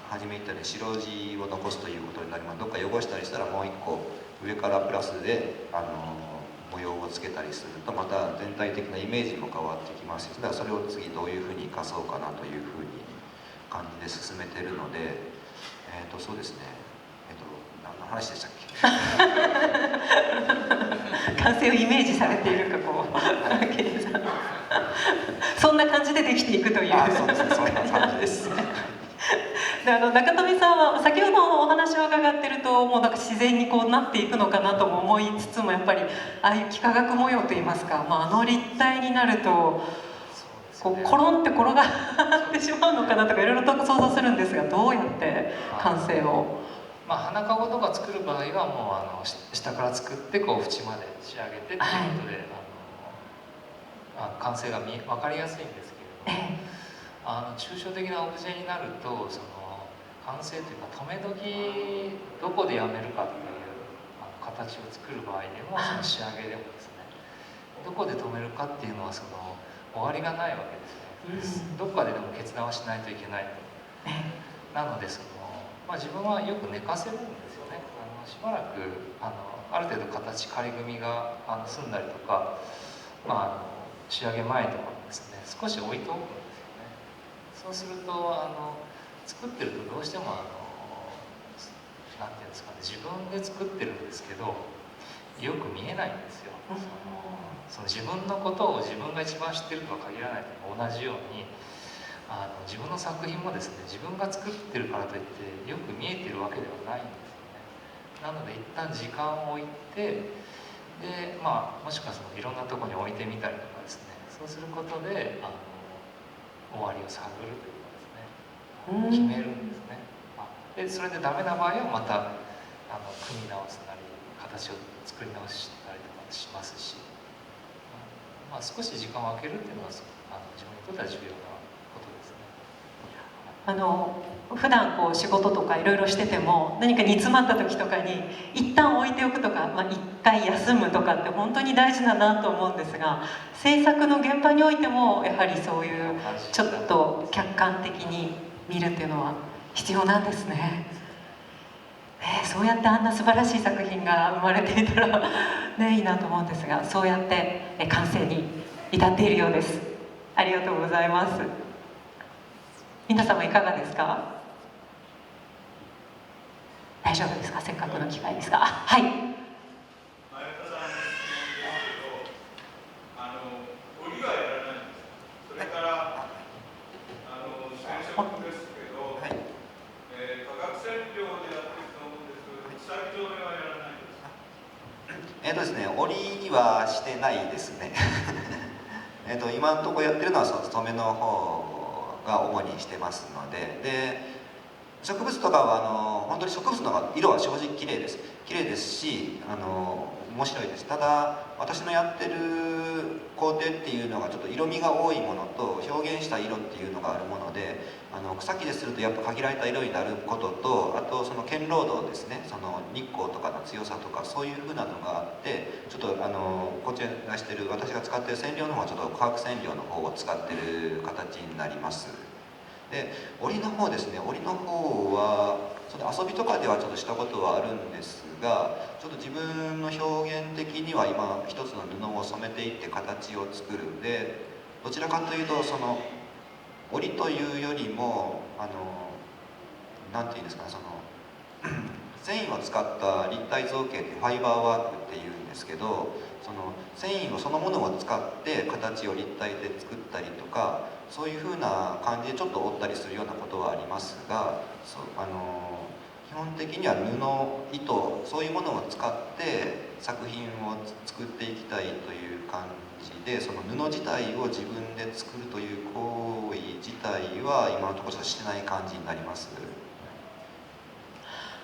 初め言ったように白地を残すということになります。どっか汚したりしたらもう一個上からプラスで模様をつけたりするとまた全体的なイメージも変わってきますし、だからそれを次どういうふうに生かそうかなというふうに感じで進めてるので、そうですね、何の話でしたっけ完成をイメージされているか計算そんな感じでできていくというそうですね、そんな感じですで中富さんは先ほどのお話を伺ってると、もうなんか自然になっていくのかなとも思いつつも、やっぱりああいう幾何学模様といいますか、立体になるとコロンって転がってしまうのかなとかいろいろと想像するんですが、どうやって完成を？花かごとか作る場合はもう下から作って縁まで仕上げてっていうことで、完成が分かりやすいんですけれども、抽象的なオブジェになるとその完成というか止め時どこでやめるかっていう形を作る場合でもその仕上げでもですね、どこで止めるかっていうのはその終わりがないわけですね、どっかででも決断はしないといけないと。なのでその、自分はよく寝かせるんですよね。しばらくある程度形仮組みが済んだりとか、仕上げ前とかもですね少し置いておくんですよね。そうすると作ってるとどうしてもなんていうんですかね、自分で作ってるんですけどよく見えないんですよ。その自分のことを自分が一番知ってるとは限らないのと同じように自分の作品もですね自分が作ってるからといってよく見えてるわけではないんですよね。なので一旦時間を置いてで、もしくはそのいろんなところに置いてみたりとかですね、そうすることで終わりを探るというかですね、決めるんですね。でそれでダメな場合はまた組み直すなり形を作り直したりとかしますし、少し時間を空けるっていうのは自分にとっては重要なことですね。普段こう仕事とかいろいろしてても何か煮詰まった時とかに一旦置いておくとか、一回休むとかって本当に大事だなと思うんですが、制作の現場においてもやはりそういうちょっと客観的に見るっていうのは必要なんですね。そうやってあんな素晴らしい作品が生まれていたらね、いいなと思うんですが、そうやって完成に至っているようです。ありがとうございます。皆様いかがですか？大丈夫ですか？せっかくの機会ですが。はい。前田さんの質問ですけど、織はやらないんですか？それから染色ですけど、化学染料でやっていくと思うんですけど、草木染めはやらないんですか？ですね、織はしてないですね。今のところやってるのは染めの方が主にしてますので、植物とかは本当に植物の色は正直綺麗ですし面白いです。ただ私のやってる工程っていうのがちょっと色味が多いものと表現した色っていうのがあるもので、草木でするとやっぱ限られた色になることと、あとその堅労働ですね、その日光とかの強さとかそういうふうなのがあって、ちょっとこちらに出してる私が使ってる染料の方はちょっと化学染料の方を使ってる形になります。で織の方ですね、織の方はちょっと遊びとかではちょっとしたことはあるんですが、ちょっと自分の表現的には今一つの布を染めていって形を作るんで、どちらかというとその織というよりもなんていうんですかね、その繊維を使った立体造形ってファイバーワークっていうんですけど、その繊維をそのものを使って形を立体で作ったりとか、そういう風な感じでちょっと折ったりするようなことはありますが、基本的には布、糸、そういうものを使って作品を作っていきたいという感じで、その布自体を自分で作るという行為自体は今のところちょっとしてない感じになります。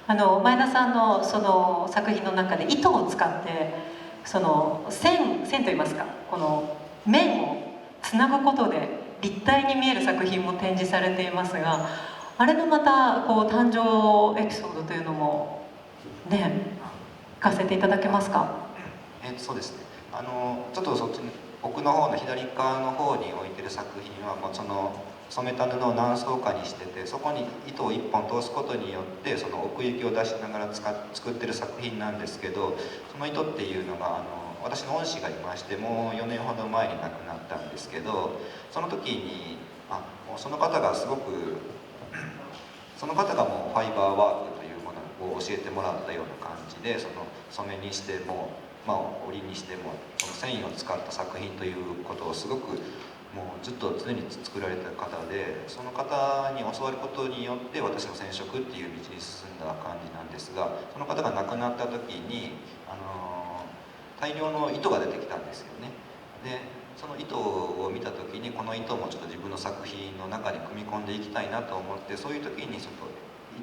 前田さんのその作品の中で糸を使ってその線といいますか、この面をつなぐことで立体に見える作品も展示されていますが、あれのまたこう誕生エピソードというのもね、聞かせていただけますか？そうですね、ちょっとそっちに奥の方の左側の方に置いてる作品はもうその染めた布を何層かにしてて、そこに糸を1本通すことによってその奥行きを出しながら作ってる作品なんですけど、その糸っていうのが私の恩師がいまして、もう4年ほど前に亡くなったんですけど、その時にもうその方がすごくその方がもうファイバーワークというものを教えてもらったような感じで、その染めにしても、織にしてもその繊維を使った作品ということをすごくもうずっと常に作られた方で、その方に教わることによって私の染色っていう道に進んだ感じなんですが、その方が亡くなった時に大量の糸が出てきたんですよね。でその糸を見た時にこの糸もちょっと自分の作品の中に組み込んでいきたいなと思って、そういう時にちょっ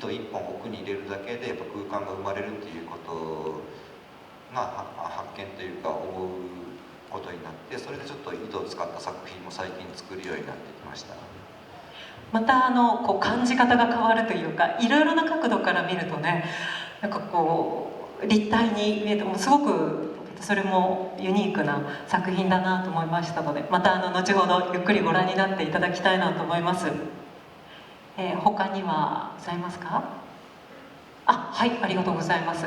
と糸1本奥に入れるだけでやっぱ空間が生まれるっていうことが発見というか思うことになって、それでちょっと糸を使った作品も最近作るようになってきました。またこう感じ方が変わるというか、いろいろな角度から見るとね、なんかこう立体に見えてもすごくそれもユニークな作品だなと思いましたので、また後ほどゆっくりご覧になっていただきたいなと思います。他にはございますか？はい、ありがとうございます。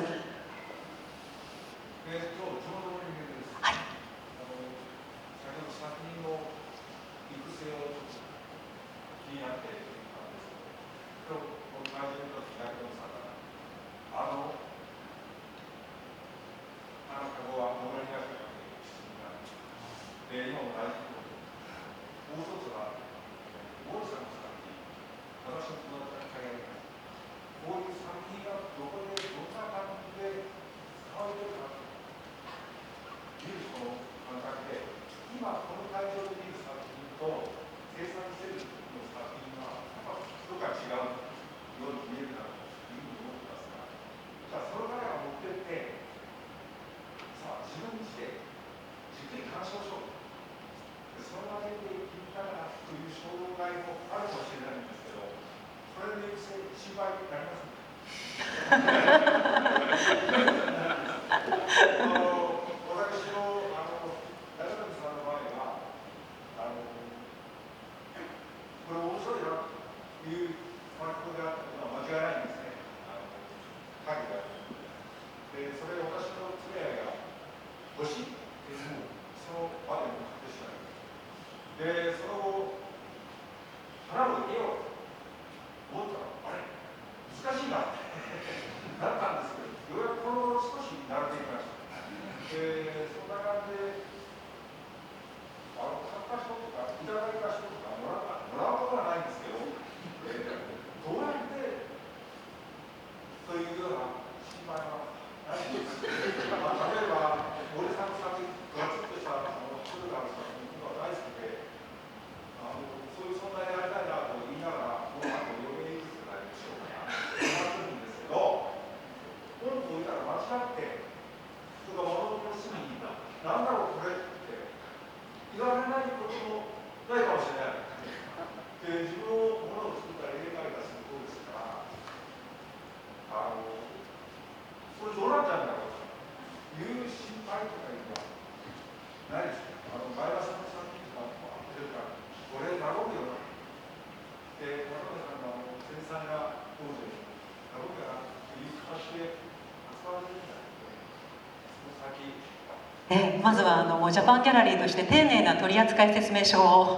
まずはもうジャパンギャラリーとして丁寧な取扱説明書を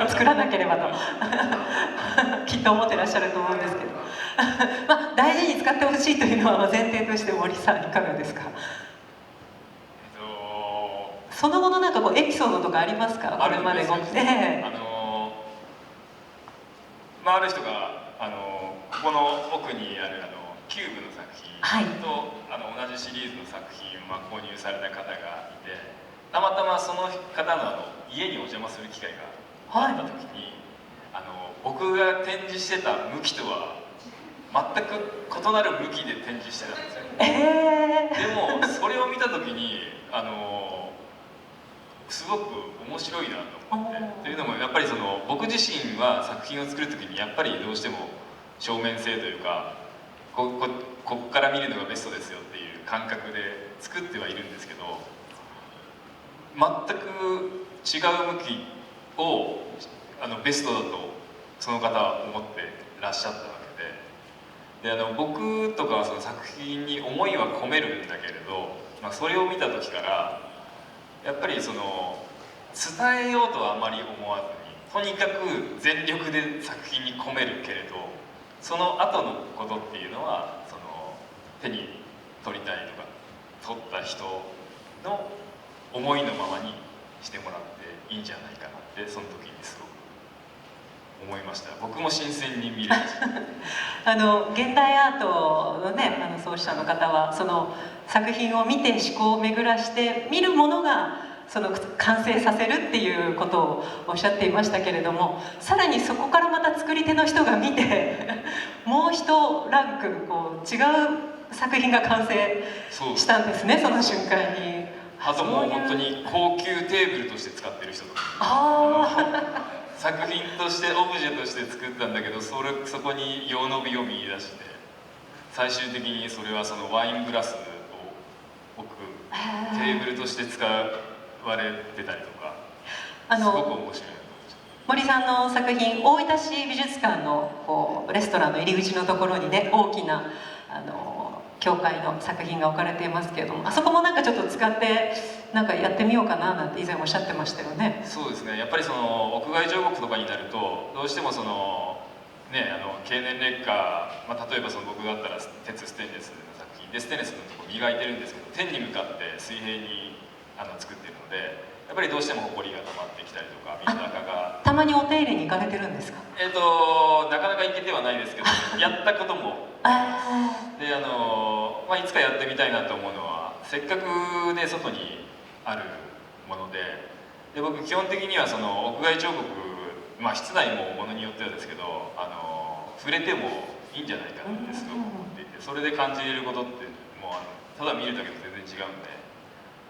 作らなければときっと思ってらっしゃると思うんですけど大事に使ってほしいというのは前提として森さんいかがですか？その後のなんかこうエピソードとかありますか？これまでごある人がここの奥にあるキューブの作品と、同じシリーズの作品を購入された方がいて、たまたまその方の家にお邪魔する機会があった時に、僕が展示してた向きとは全く異なる向きで展示してたんですよ。でもそれを見た時にすごく面白いなと思って。というのもやっぱり僕自身は作品を作る時にやっぱりどうしても正面性というかここから見るのがベストですよっていう感覚で作ってはいるんですけど、全く違う向きをベストだとその方は思ってらっしゃったわけで、僕とかはその作品に思いは込めるんだけれど、それを見た時からやっぱり伝えようとはあまり思わずに、とにかく全力で作品に込めるけれど、その後のことっていうのは手に取りたいとか取った人の思いのままにしてもらっていいんじゃないかなってその時にすごく思いました。僕も新鮮に見れました現代アートのね創始者の方はその作品を見て思考を巡らして見るものが完成させるっていうことをおっしゃっていましたけれども、さらにそこからまた作り手の人が見てもう一ランク違う作品が完成したんですね、その瞬間に。あともう本当に高級テーブルとして使ってる人とか、作品としてオブジェとして作ったんだけど、そこに用の美を見出して、最終的にそれはワイングラス僕テーブルとして使われてたりとかすごく面白い。森さんの作品、大分市美術館のこうレストランの入り口のところにね、大きな教会の作品が置かれていますけれども、あそこもなんかちょっと使ってなんかやってみようかななんて以前おっしゃってましたよね。そうですね、やっぱりその屋外彫刻とかになるとどうしてもそのね、経年劣化、例えばその僕だったら鉄ステンレスの作品でステンレスのとこ磨いてるんですけど、天に向かって水平に作ってるので、やっぱりどうしても埃が溜まってきたりとか水垢が。たまにお手入れに行かれてるんですか？なかなか行けてはないですけどやったこともで、いつかやってみたいなと思うのは、せっかくね外にあるもので、僕基本的にはその屋外彫刻、室内もものによってはですけど触れてもいいんじゃないかなってすごく思っていて、それで感じれることってもうただ見るだけと全然違うんで、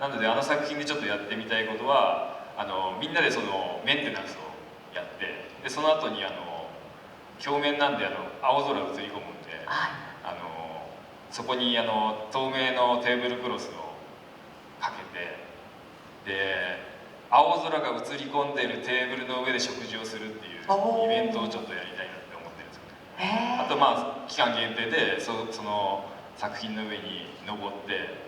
なので作品でちょっとやってみたいことはみんなでそのメンテナンスをやって、でその後に表面なんで青空映り込むんで、そこに透明のテーブルクロスをかけて、で青空が映り込んでいるテーブルの上で食事をするっていうイベントをちょっとやりたいなって思ってるんですよね。あと期間限定でその作品の上に登って、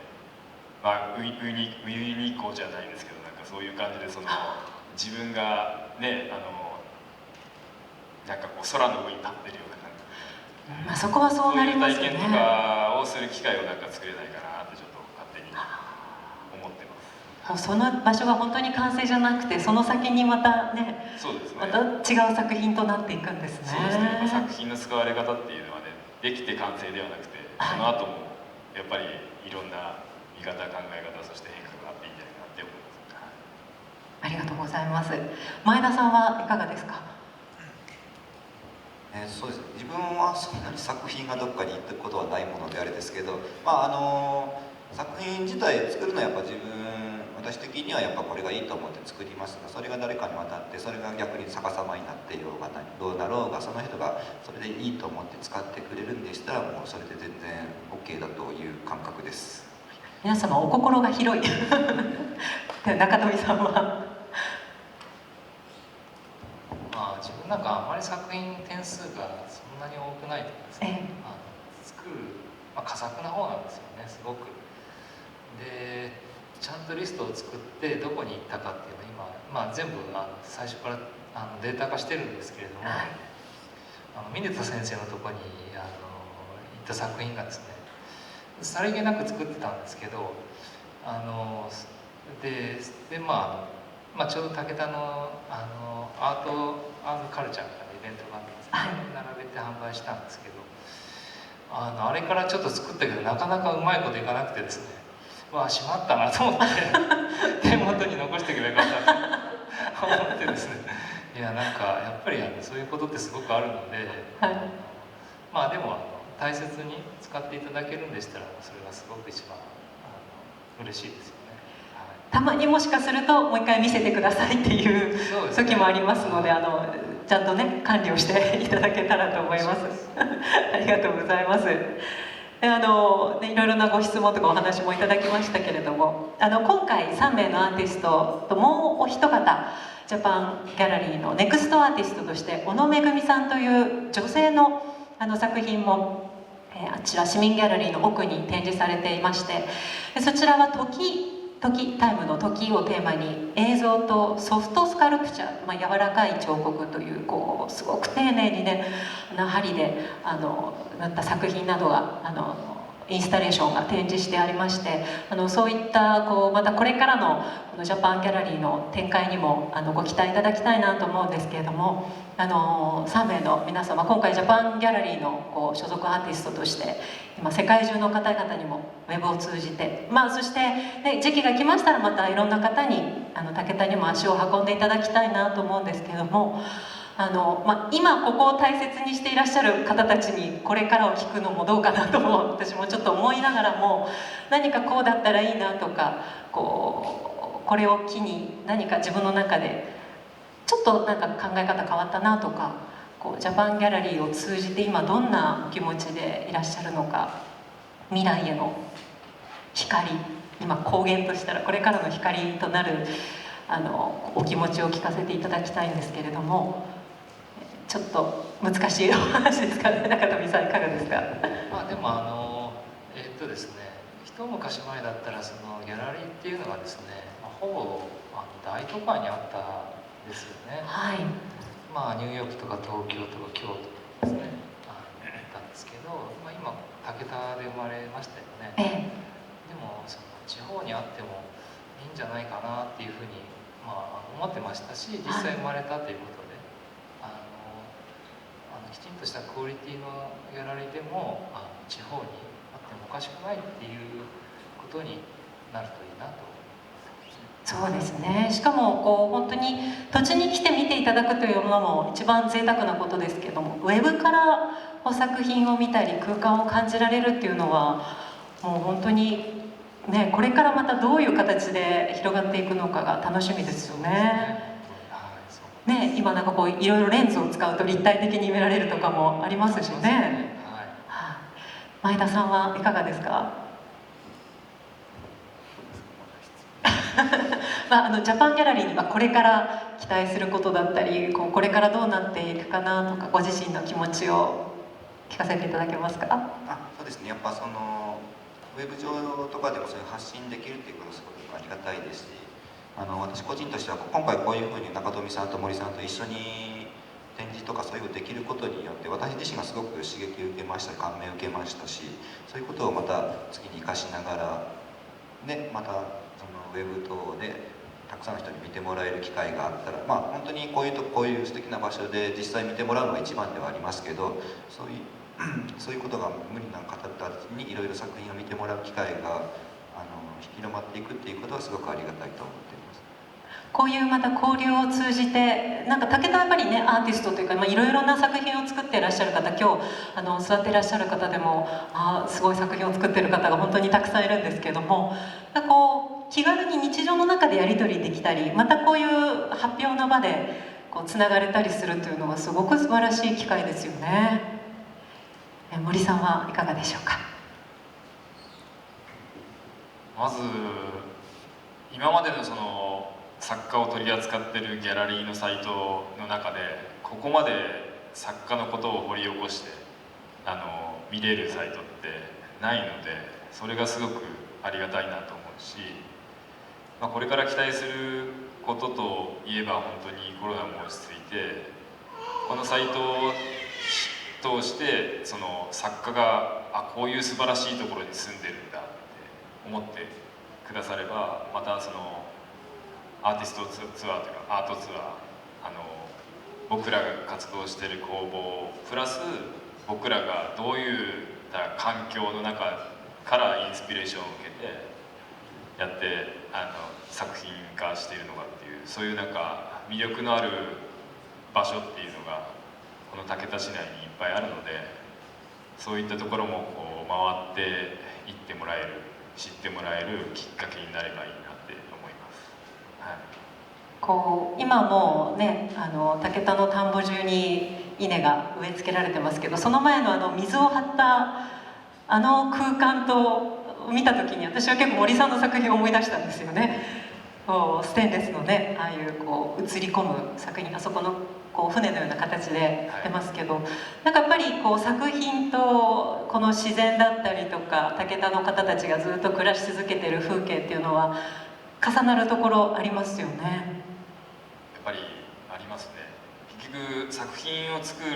ウユニ湖じゃないですけど、なんかそういう感じで自分がねなんかこう空の上に立ってるような感じ、そこはそうなりますよね。そういう体験とかをする機会をなんか作れないかなってちょっと勝手に思ってます。もうその場所が本当に完成じゃなくて、その先にまたね、そうですね、また違う作品となっていくんですね。そうですね、作品の使われ方っていうのはね、できて完成ではなくて、その後もやっぱりいろんな見方、考え方、そして変化があっていいんじゃないかなって思います。ありがとうございます。前田さんはいかがですか？そうです。自分はそんなに作品がどっかに行ったことはないものであれですけど、作品自体作るのはやっぱ私的にはやっぱこれがいいと思って作りますが、それが誰かに渡ってそれが逆に逆さまになっていようがどうなろうが、その人がそれでいいと思って使ってくれるんでしたら、もうそれで全然 OK だという感覚です。皆様お心が広い中富さんは？自分なんかあんまり作品点数がそんなに多くないとかですね、作る、佳作な方なんですよね、すごく。でちゃんとリストを作ってどこに行ったかっていうのを今、全部最初からデータ化してるんですけれども、峰田先生のところに行った作品がですね、さりげなく作ってたんですけど、ちょうど武田のアート&カルチャーみたいなイベントがあってですね、並べて販売したんですけど、あれからちょっと作ったけどなかなかうまいこといかなくてですね、しまったなと思って手元に残しておけばよかったと思ってですね、いやなんかやっぱりそういうことってすごくあるので、でも大切に使っていただけるんでしたら、それがすごく一番嬉しいですよね。たまにもしかするともう一回見せてくださいっていう時もありますので、ちゃんとね管理をしていただけたらと思います。ありがとうございます。いろいろなご質問とかお話もいただきましたけれども、今回3名のアーティストともうお一方、ジャパンギャラリーのネクストアーティストとして小野めぐみさんという女性の作品もあちら市民ギャラリーの奥に展示されていまして、そちらはタイムの時をテーマに映像とソフトスカルプチャー、柔らかい彫刻というすごく丁寧にね針で塗った作品などがインスタレーションが展示してありまして、そういったまたこれからのジャパンギャラリーの展開にもご期待いただきたいなと思うんですけれども、3名の皆様、今回ジャパンギャラリーの所属アーティストとして今世界中の方々にもウェブを通じて、そして、ね、時期が来ましたらまたいろんな方に武田にも足を運んでいただきたいなと思うんですけれども、今ここを大切にしていらっしゃる方たちにこれからを聞くのもどうかなとも私もちょっと思いながらも、何かこうだったらいいなとか、これを機に何か自分の中でちょっとなんか考え方変わったなとか、ジャパンギャラリーを通じて今どんなお気持ちでいらっしゃるのか、未来への光今公言としたらこれからの光となるお気持ちを聞かせていただきたいんですけれども、ちょっと難しいお話ですかね。中富さんいかがですか？まあでもですね、一昔前だったらそのギャラリーっていうのがですね、ほぼ大都会にあったんですよね。はい。まあニューヨークとか東京とか京都とかですね、あったんですけど、まあ、今武田で生まれましたよね。でもその地方にあってもいいんじゃないかなっていうふうに、まあ、思ってましたし、実際生まれたということで、きちんとしたクオリティのギャラリーでも地方にあってもおかしくないっていうことになるといいなと。そうですね。しかもこう本当に土地に来て見ていただくというのも一番贅沢なことですけども、ウェブから作品を見たり空間を感じられるっていうのはもう本当にね、これからまたどういう形で広がっていくのかが楽しみですよね。ね、今なんかこういろいろレンズを使うと立体的に見られるとかもありますしね。前田さんはいかがですか？まあ、ジャパンギャラリーにはこれから期待することだったり、これからどうなっていくかなとか、ご自身の気持ちを聞かせていただけますか？そうですね、やっぱそのウェブ上とかでもそういう発信できるっていうことはすごくありがたいですし、私個人としては今回こういうふうに中富さんと森さんと一緒に展示とかそういうのをできることによって私自身がすごく刺激を受けました、感銘を受けましたし、そういうことをまた次に生かしながらで、またそのウェブ等でたくさんの人に見てもらえる機会があったら、まあ本当にこういう素敵な場所で実際見てもらうのが一番ではありますけど、そういうことが無理な方たちにいろいろ作品を見てもらう機会が広まっていくっていうことはすごくありがたいと思っています。こういうまた交流を通じて、なんか武田やっぱりね、アーティストというか、いろいろな作品を作っていらっしゃる方、今日座っていらっしゃる方でもすごい作品を作ってる方が本当にたくさんいるんですけども、こう気軽に日常の中でやり取りできたり、またこういう発表の場でつながれたりするというのはすごく素晴らしい機会ですよね。森さんはいかがでしょうか？まず今までのその作家を取り扱ってるギャラリーのサイトの中でここまで作家のことを掘り起こして見れるサイトってないので、それがすごくありがたいなと思うし、これから期待することといえば本当にコロナも落ち着いて、このサイトを通してその作家がこういう素晴らしいところに住んでるんだって思ってくだされば、またそのアーティストツアーというかアートツアー、僕らが活動している工房プラス僕らがどういう環境の中からインスピレーションを受けてやって作品化しているのかっていう、そういうなんか魅力のある場所っていうのがこの竹田市内にいっぱいあるので、そういったところもこう回っていってもらえる、知ってもらえるきっかけになればいいなって思います。今もね、竹田の田んぼ中に稲が植え付けられてますけど、その前の水を張った空間と見た時に私は結構森さんの作品を思い出したんですよね。ステンレスのね、ああいう映り込む作品、あそこの船のような形でやってますけど、なんかやっぱり作品とこの自然だったりとか竹田の方たちがずっと暮らし続けてる風景っていうのは重なるところありますよね。やっぱりありますね。結局作品を作る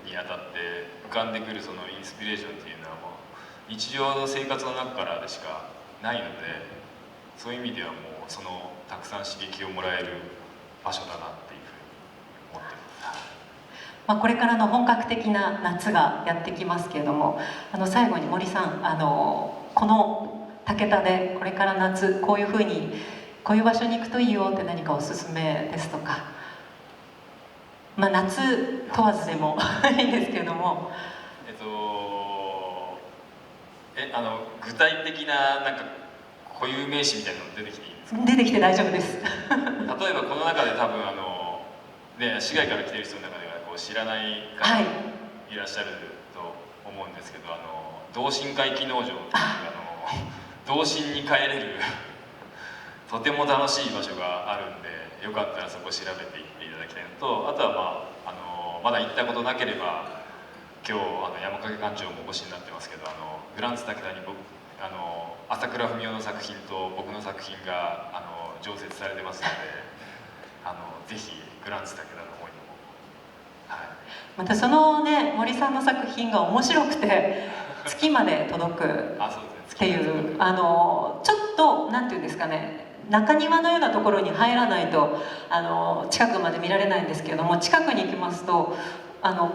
にあたって浮かんでくるそのインスピレーションっていうのはもう日常の生活の中からでしかないので、そういう意味ではもうそのたくさん刺激をもらえる場所だなっていうふうに思ってます。これからの本格的な夏がやってきますけれども、最後に森さん、この竹田でこれから夏こういうふうにこういう場所に行くといいよって何かおすすめですとか、夏問わずでもいいんですけれども。具体的ななんか固有名詞みたいなの出てきていいんですか？出てきて大丈夫です。例えばこの中で多分市外から来てる人の中では知らない方いらっしゃると思うんですけど、同心会機能城っていう童心に帰れるとても楽しい場所があるんで、よかったらそこ調べていっていただきたいのと、あとはまだ行ったことなければ、今日山影館長もお越しになってますけど、グランツ竹田に朝倉文夫の作品と僕の作品が常設されてますので、ぜひグランツ竹田の方にも、はい、またそのね森さんの作品が面白くて月まで届くっていう、ちょっとなんていうんですかね、中庭のようなところに入らないと近くまで見られないんですけれども、近くに行きますと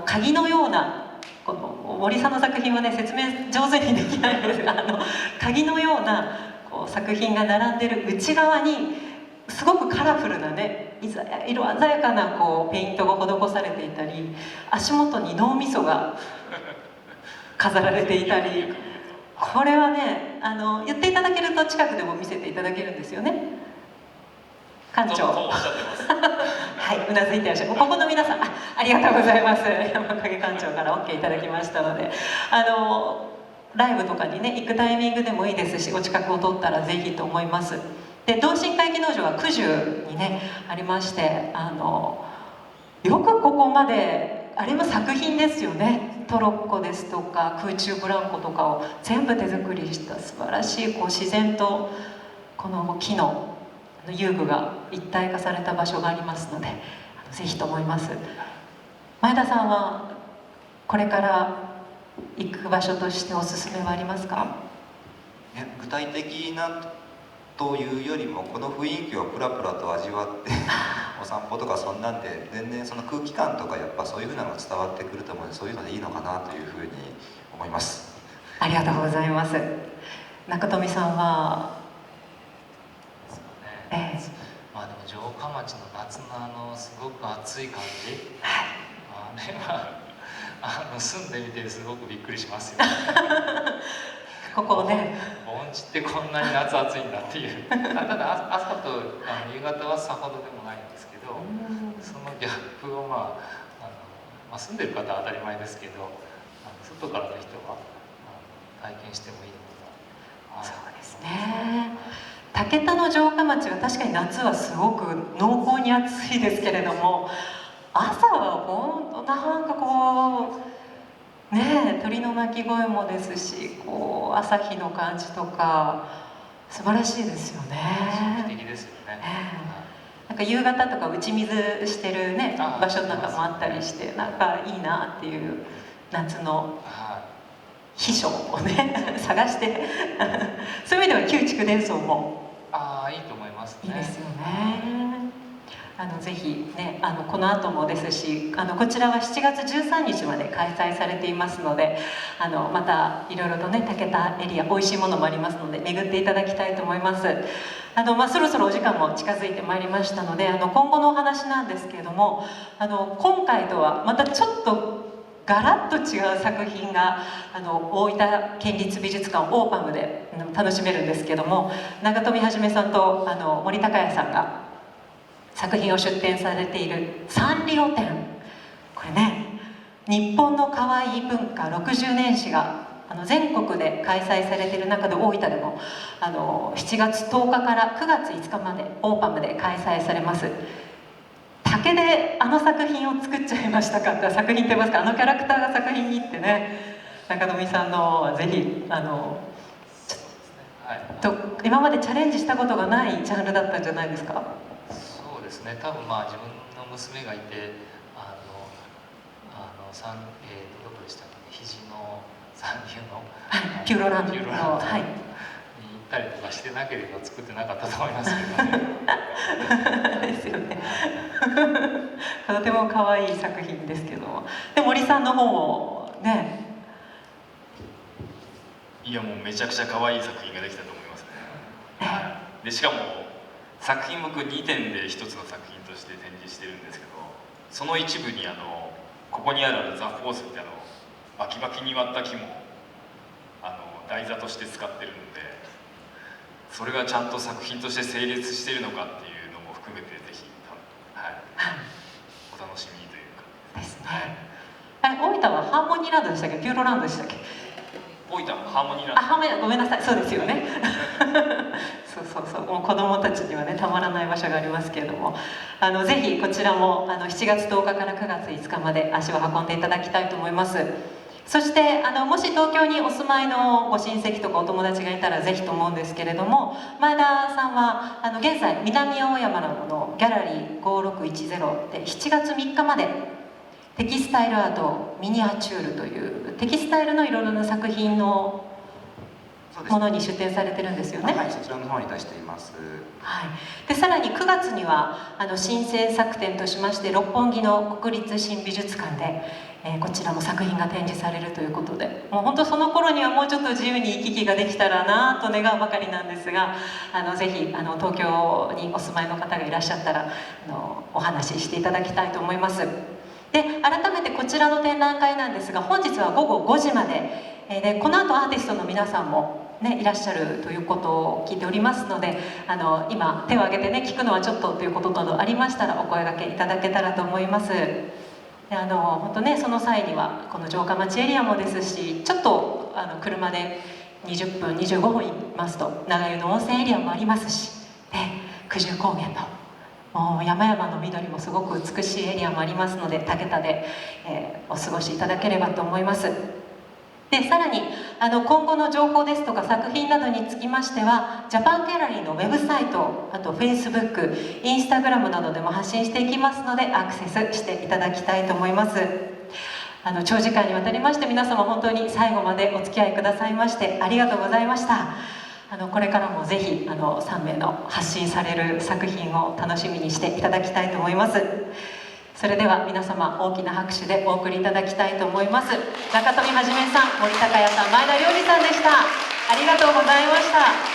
鍵のような、この森さんの作品はね説明上手にできないんですが、鍵のようなこう作品が並んでる内側にすごくカラフルなね色鮮やかなこうペイントが施されていたり、足元に脳みそが飾られていたり、これはね言っていただけると近くでも見せていただけるんですよね。館長はい、うなずいてらっしゃる。ここの皆さん ありがとうございます。山影館長から OK いただきましたので、ライブとかにね行くタイミングでもいいですし、お近くを取ったらぜひと思います。で、同心会議農場は九十にねありまして、よくここまで、あれも作品ですよね。トロッコですとか空中ブランコとかを全部手作りした素晴らしいこう自然とこの木の遊具が一体化された場所がありますので、ぜひと思います。前田さんはこれから行く場所としておすすめはありますか？ね、具体的なというよりもこの雰囲気をプラプラと味わってお散歩とかそんなんで全然その空気感とかやっぱそういうふうなのが伝わってくると思うので、そういうのでいいのかなというふうに思います。ありがとうございます。中富さんはでも城下町の夏のすごく暑い感じ、あれは住んでみてすごくびっくりしますよね。ここね、盆地ってこんなに夏暑いんだっていう。ただ朝と夕方はさほどでもないんですけど、そのギャップを住んでる方は当たり前ですけど、外からの人は体験してもいいのかな。そうですね。竹田の城下町は確かに夏はすごく濃厚に暑いですけれども、朝は本当なんかこうね、鳥の鳴き声もですし、こう朝日の感じとか素晴らしいですよね。神秘的ですよね。なんか夕方とか打ち水してるね場所なんかもあったりして、なんかいいなっていう夏の秘書をね探してそういう意味では旧築伝送もいいと思いますね。いいですよね。ぜひねこの後もですし、こちらは7月13日まで開催されていますので、またいろいろとね竹田エリア美味しいものもありますので巡っていただきたいと思います。そろそろお時間も近づいてまいりましたので、今後のお話なんですけれども、今回とはまたちょっとガラッと違う作品が大分県立美術館オーパムで楽しめるんですけども、長富はじめさんと森高也さんが作品を出展されているサンリオ展、これね日本の可愛い文化60年史が全国で開催されている中で大分でも7月10日から9月5日までオーパムで開催されます。竹で作品を作っちゃいましたかって、作品って言いますか、キャラクターが作品にってね、中富さんのぜひ今までチャレンジしたことがないジャンルだったんじゃないですか？そうですね、多分自分の娘がいてどこでしたかね、肘のサンリオのピューロランドのに行ったりとかしてなければ作ってなかったと思いますけどね。ですよね。とても可愛い作品ですけども、で森さんの方もね、いやもうめちゃくちゃ可愛い作品ができたと思いますね。でしかも作品僕2点で1つの作品として展示してるんですけど、その一部にここにあるザ・フォースってバキバキに割った木も台座として使ってるので、それがちゃんと作品として成立しているのかっていうのも含めてぜひ、お楽しみにというかですね。大分はハーモニーランドでしたっけ、ピューロランドでしたっけ？大分のハーモニーランド。ハーモニーランド、ごめんなさい、そうですよねそうもう子どもたちにはねたまらない場所がありますけれども、ぜひこちらも7月10日から9月5日まで足を運んでいただきたいと思います。そしてもし東京にお住まいのご親戚とかお友達がいたらぜひと思うんですけれども、前田さんは現在南青山のギャラリー5610で7月3日までテキスタイルアートミニアチュールというテキスタイルのいろいろな作品のものに出展されてるんですよね。はい、そちらの方に出しています。はい、でさらに9月には新制作展としまして六本木の国立新美術館で、こちらも作品が展示されるということで、もう本当その頃にはもうちょっと自由に行き来ができたらなと願うばかりなんですが、ぜひ東京にお住まいの方がいらっしゃったらお話ししていただきたいと思います。で改めてこちらの展覧会なんですが、本日は午後5時まで、でこの後アーティストの皆さんも、ね、いらっしゃるということを聞いておりますので、今手を挙げてね聞くのはちょっとということなどありましたらお声掛けいただけたらと思います。で本当ねその際にはこの城下町エリアもですし、ちょっと車で20分25分行きますと長湯の温泉エリアもありますし、で九十高原のもう山々の緑もすごく美しいエリアもありますので、竹田で、お過ごしいただければと思います。でさらに今後の情報ですとか作品などにつきましてはジャパンギャラリーのウェブサイト、あと Facebook、Instagram などでも発信していきますのでアクセスしていただきたいと思います。長時間にわたりまして皆様本当に最後までお付き合いくださいましてありがとうございました。これからもぜひ3名の発信される作品を楽しみにしていただきたいと思います。それでは皆様大きな拍手でお送りいただきたいと思います。中富はじめさん、森高也さん、前田良二さんでした。ありがとうございました。